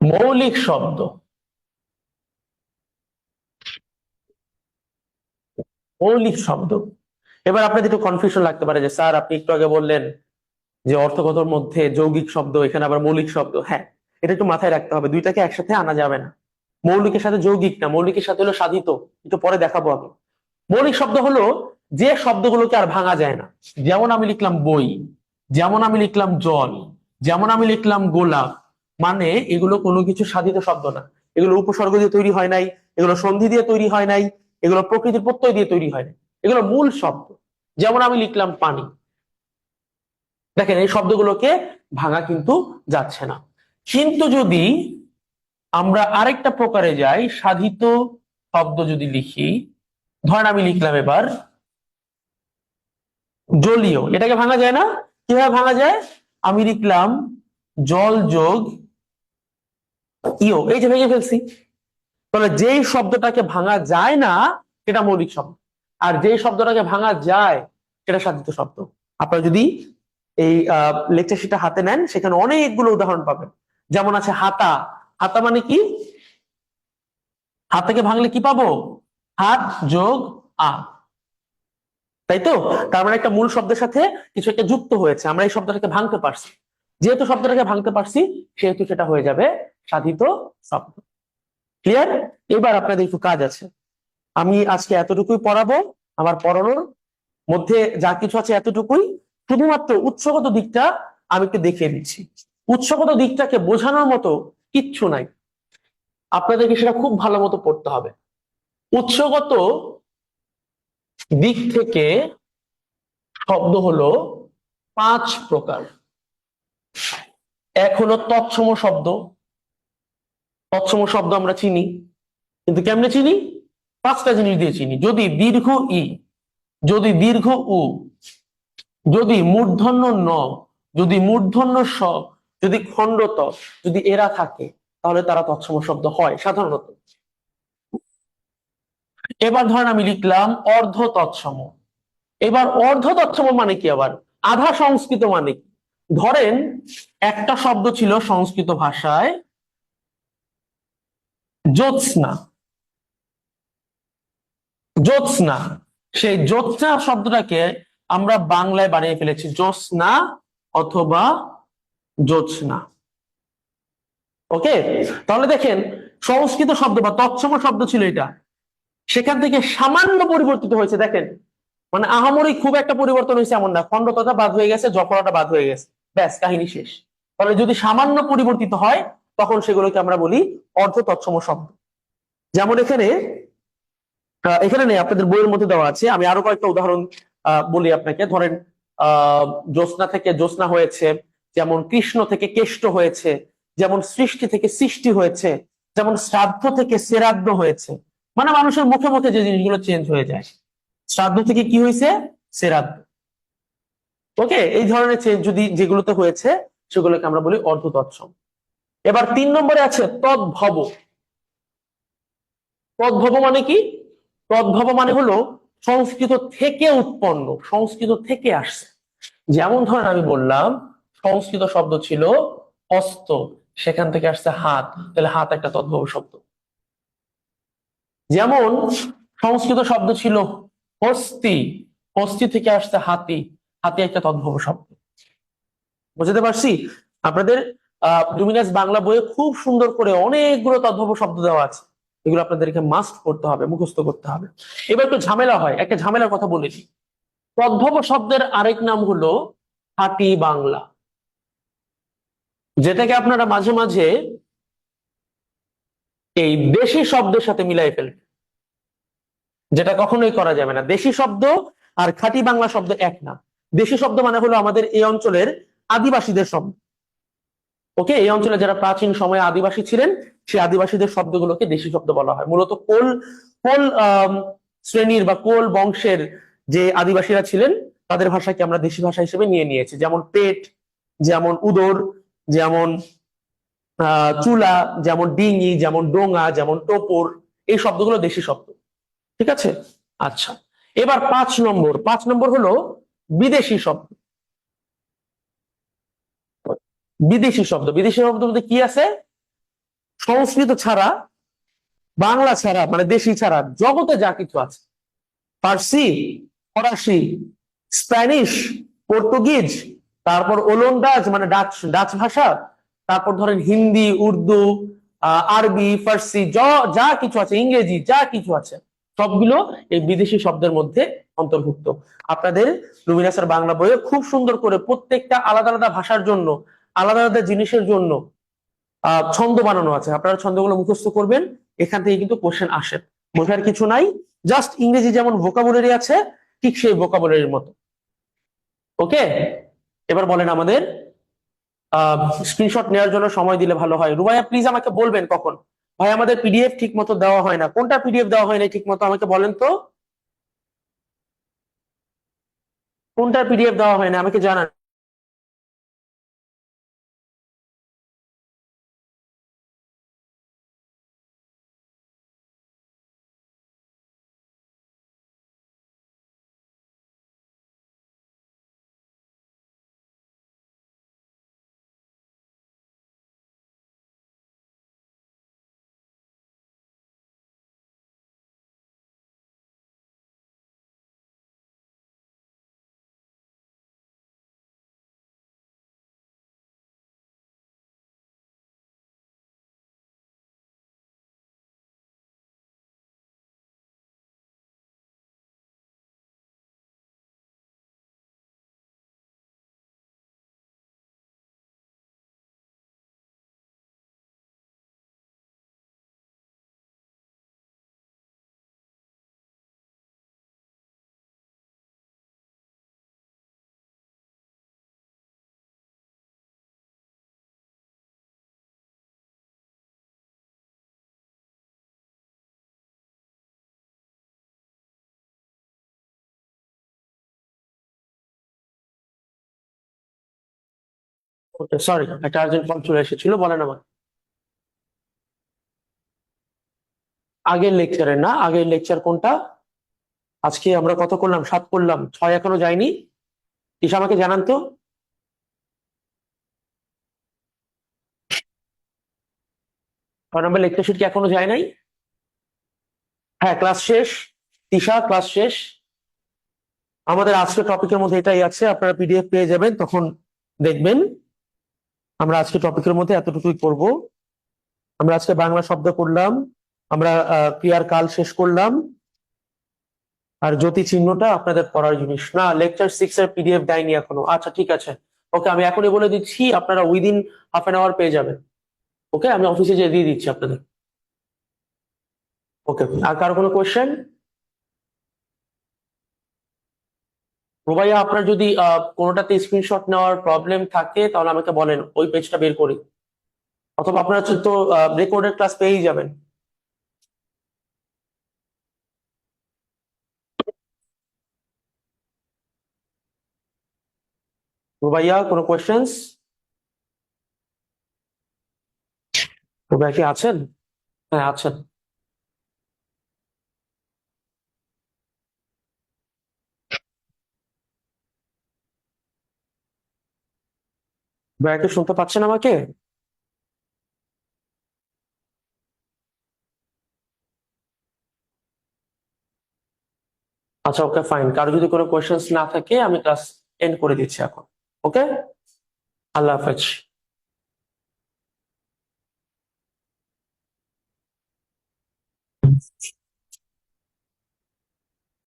মৌলিক শব্দ। মৌলিক শব্দ। এবার আপনাদের একটু কনফিউশন লাগতে পারে যে স্যার আপনি একটু আগে বললেন যে অর্থগতর মধ্যে যৌগিক শব্দ, এখানে আবার মৌলিক শব্দ। হ্যাঁ, এটা একটু মাথায় রাখতে হবে, দুইটাকে একসাথে আনা যাবে না। মৌলিকের সাথে যৌগিক না, মৌলিকের সাথে হলো সাধিত, একটু পরে দেখাবো আমি। মৌলিক শব্দ হলো যে শব্দগুলোকে আর ভাঙা যায় না। যেমন আমি লিখলাম বই, যেমন আমি লিখলাম জল, যেমন আমি লিখলাম গোলাপ। মানে এগুলো কোনো কিছু সাধিত শব্দ না, এগুলো উপসর্গ দিয়ে তৈরি হয় নাই, এগুলো সন্ধি দিয়ে তৈরি হয় নাই, এগুলো প্রকৃতির প্রত্যয় দিয়ে তৈরি হয় নাই, এগুলো মূল শব্দ। যেমন আমি লিখলাম পানি। দেখেন এই শব্দগুলোকে ভাঙা কিন্তু যাচ্ছে না। কিন্তু যদি আমরা আরেকটা প্রকারে যাই, সাধিত শব্দ যদি লিখি, ধরেন আমি লিখলাম এবার জলীয়, এটাকে ভাঙা যায় না। কিভাবে ভাঙা যায়? আমি লিখলাম জল যোগ ইও, এই যে ভেঙে ফেলছি। তাহলে যেই শব্দটাকে ভাঙা যায় না সেটা মৌলিক শব্দ, আর যেই শব্দটাকে ভাঙা যায় সেটা সাধিত শব্দ। আপনারা যদি এই লেকচার শিটটা হাতে নেন, সেখানে অনেকগুলো উদাহরণ পাবেন। যেমন আছে হাতা। হাতা মানে কি? হাতাকে ভাঙলে কি পাবো? হাত যোগ আ, তাই তো? তার মানে একটা মূল শব্দের সাথে কিছু একটা যুক্ত হয়েছে, আমরা এই শব্দটাকে ভাঙতে পারছি। যেহেতু শব্দটাকে ভাঙতে পারছি সেহেতু সেটা হয়ে যাবে সাধিত শব্দ। ক্লিয়ার? এবার আপনাদের একটু কাজ আছে। আমি আজকে এতটুকুই পড়াবো, আমার পড়ানোর মধ্যে যা কিছু আছে এতটুকুই। শুধুমাত্র উৎসগত দিকটা আমি একটু দেখিয়ে দিচ্ছি। উৎসগত দিকটাকে বোঝানোর মতো কিচ্ছু নাই, আপনাদেরকে সেটা খুব ভালো মতো পড়তে হবে। উৎসগত দিক থেকে শব্দ হলো 5 প্রকার। এক হলো তৎসম শব্দ। তৎসম শব্দ আমরা চিনি, কিন্তু কেমনে চিনি? 5টা জিনিস দিয়ে চিনি। যদি দীর্ঘ ই, যদি দীর্ঘ উ, যদি মূর্ধন্য ন, যদি মূর্ধন্য স, যদি খণ্ড ত, যদি এরা থাকে তাহলে তারা তৎসম শব্দ হয় সাধারণত। এবার ধরেন আমি লিখলাম অর্ধ তৎসম। এবার অর্ধ তৎসম মানে কি? আবার আধা সংস্কৃত মানে কি? ধরেন একটা শব্দ ছিল সংস্কৃত ভাষায় জ্যোৎস্না। জ্যোৎস্না, সেই জ্যোৎস্না শব্দটাকে আমরা বাংলায় বানিয়ে ফেলেছি জ্যোৎস্না অথবা জ্যোৎস্না। ওকে, তাহলে দেখেন সংস্কৃত শব্দ বা তৎসম শব্দ ছিল এটা, সেখান থেকে সামান্য পরিবর্তিত হয়েছে। দেখেন মানে আহামরি খুব একটা পরিবর্তন হয়েছে এমন না, খণ্ডতটা বাদ হয়ে গেছে, জফরাটা বাদ হয়ে গেছে, ব্যাস কাহিনী শেষ। তাহলে যদি সামান্য পরিবর্তিত হয় তখন সেগুলোকে আমরা বলি অর্ধ তৎসম শব্দ। যেমন এখানে এখানে নেই, আপনাদের বইয়ের মধ্যে দেওয়া আছে। আমি আরো কয়েকটা উদাহরণ বলি আপনাকে। ধরেন জ্যোৎস্না থেকে জ্যোৎস্না হয়েছে, যেমন কৃষ্ণ থেকে কেষ্ট হয়েছে, যেমন সৃষ্টি থেকে সৃষ্টি হয়েছে, যেমন শ্রাদ্ধ থেকে শ্রাদ্ধ হয়েছে। মানে মানুষের মুখে মুখে যে জিনিসগুলো চেঞ্জ হয়ে যায়। শ্রাদ্ধ থেকে কি হয়েছে? শ্রাদ্ধ। ওকে, এই ধরনের চেঞ্জ যদি যেগুলোতে হয়েছে সেগুলোকে আমরা বলি অর্ধ তৎসম। এবার 3 নম্বরে আছে তদ্ভব। তদ্ভব মানে কি? তদ্ভব মানে হলো সংস্কৃত থেকে উৎপন্ন, সংস্কৃত থেকে আসছে। যেমন ধরেন আমি বললাম সংস্কৃত শব্দ ছিল হস্ত, সেখান থেকে আসছে হাত, তাহলে হাত একটা তদ্ভব শব্দ। যেমন সংস্কৃত শব্দ ছিল হস্তি, হস্তি থেকে আসছে হাতি, হাতি একটা তদ্ভব শব্দ। বুঝতে পারছি? আপনাদের ডুমিনাস বাংলা বইয়ে খুব সুন্দর করে অনেকগুলো তদ্ভব শব্দ দেওয়া আছে, এগুলো আপনাদেরকে মাস্ট করতে হবে, মুখস্থ করতে হবে। এবার একটু ঝামেলা হয়, একটা ঝামেলার কথা বলেছি। তদ্ভব শব্দের আরেক নাম হলো খাঁটি বাংলা, যেটাকে আপনারা মাঝে মাঝে এই দেশি শব্দের সাথে মিলাই ফেলবেন, যেটা কখনোই করা যাবে না। দেশি শব্দ আর খাঁটি বাংলা শব্দ এক না। দেশি শব্দ মানে হলো আমাদের এই অঞ্চলের আদিবাসীদের শব্দ। ওকে, এই অঞ্চলে যারা প্রাচীন সময়ে আদিবাসী ছিলেন সেই আদিবাসীদের শব্দগুলোকে দেশি শব্দ বলা হয়। মূলত কোল কোল শ্রেণীর বা কোল বংশের যে আদিবাসীরা ছিলেন তাদের ভাষাকে আমরা দেশি ভাষা হিসেবে নিয়ে নিয়েছি। যেমন পেট, যেমন উদর, যেমন চুলা, যেমন ডিঙি, যেমন ডোঙা, যেমন টোপর, এই শব্দগুলো দেশি শব্দ। ঠিক আছে? আচ্ছা, এবার 5 নম্বর, 5 নম্বর হলো বিদেশি শব্দ। বিদেশি শব্দ, বিদেশি শব্দ বলতে কি আছে? সংস্কৃত ছাড়া, বাংলা ছাড়া, মানে দেশি ছাড়া জগতে যা কিছু আছে, ফার্সি, ফরাসি, স্প্যানিশ, পর্তুগিজ, তারপর ওলন্দাজ মানে ডাচ, ডাচ ভাষা, তারপর ধরেন হিন্দি, উর্দু, আরবি, ফার্সি, যা কিছু আছে, ইংরেজি, যা কিছু আছে সবগুলো এই বিদেশি শব্দের মধ্যে অন্তর্ভুক্ত। আপনাদের লুমিনাসের বাংলা বইয়ে খুব সুন্দর করে প্রত্যেকটা আলাদা আলাদা ভাষার জন্য, আলাদা আলাদা জিনিসের জন্য ছন্দ বানানো আছে। আপনারা ছন্দগুলো মুখস্থ করবেন, এখান থেকে কিন্তু কোশ্চেন আসে, বোঝার কিছু নাই। জাস্ট ইংরেজি যেমন ভোকাবুলারি আছে ঠিক সেই ভোকাবুলারির মতো। ওকে, এবার বলেন আমাদের স্ক্রিনশট নেওয়ার জন্য সময় দিলে ভালো হয়। রুমাইয়া প্লিজ আমাকে বলবেন কখন। ভাই আমাদের পিডিএফ ঠিক মতো দেওয়া হয় না, কোনটা পিডিএফ দেওয়া হয় না ঠিক মতো আমাকে বলেন তো, কোনটা পিডিএফ দেওয়া হয় না আমাকে জানান। ওকে, সরি, একটা আর্জেন্ট কল চলে এসেছিল, বলেন আমাকে। আগের লেকচারে না, আগের লেকচার কোনটা? আজকে আমরা কত করলাম? 7 করলাম, 6 এখনো যায়নি। ঈশা আমাকে জানান তো। 6 নম্বর লেকচার শিট কি এখনো যায় নাই? হ্যাঁ, ক্লাস শেষ। তিশা, ক্লাস শেষ। আমাদের আজকের টপিকের মধ্যে এটাই আছে, আপনারা পিডিএফ পেয়ে যাবেন, তখন দেখবেন। আমরা আজকে টপিকের মধ্যে এতটুকুই করব। আমরা আজকে বাংলা শব্দ করলাম, আমরা ক্রিয়ার কাল শেষ করলাম। আর জ্যোতি চিহ্নটা আপনাদের পড়ার জিনিস না, লেকচার 6 এর পিডিএফ দেয়নি এখনো। আচ্ছা, ঠিক আছে। ওকে, আমি এখনই বলে দিচ্ছি, আপনারা উইদিন হাফ 1 আওয়ার পেয়ে যাবেন। ওকে, আমি অফিসে যেয়ে দিয়ে দিচ্ছি আপনাদের। ওকে, আর কারো কোনো কোয়েশ্চেন? ভাইয়া, আপনার যদি কোনোটাতে স্ক্রিনশট নেওয়ার প্রবলেম থাকে তাহলে আমাকে বলেন, ওই পেজটা বের করি। অথবা আপনারা তো রেকর্ডেড ক্লাস পেয়েই যাবেন। ভাইয়া, কোনো কোয়েশ্চেন্স? ভাইয়া কি আছেন? হ্যাঁ, আছেন। ভাইয়া কি শুনতে পাচ্ছেন আমাকে? আচ্ছা, ওকে, ফাইন। কারো যদি কোনো কোয়েশ্চেন্স না থাকে আমি ক্লাস এন্ড করে দিচ্ছি এখন। ওকে, আল্লাহ হাফেজ।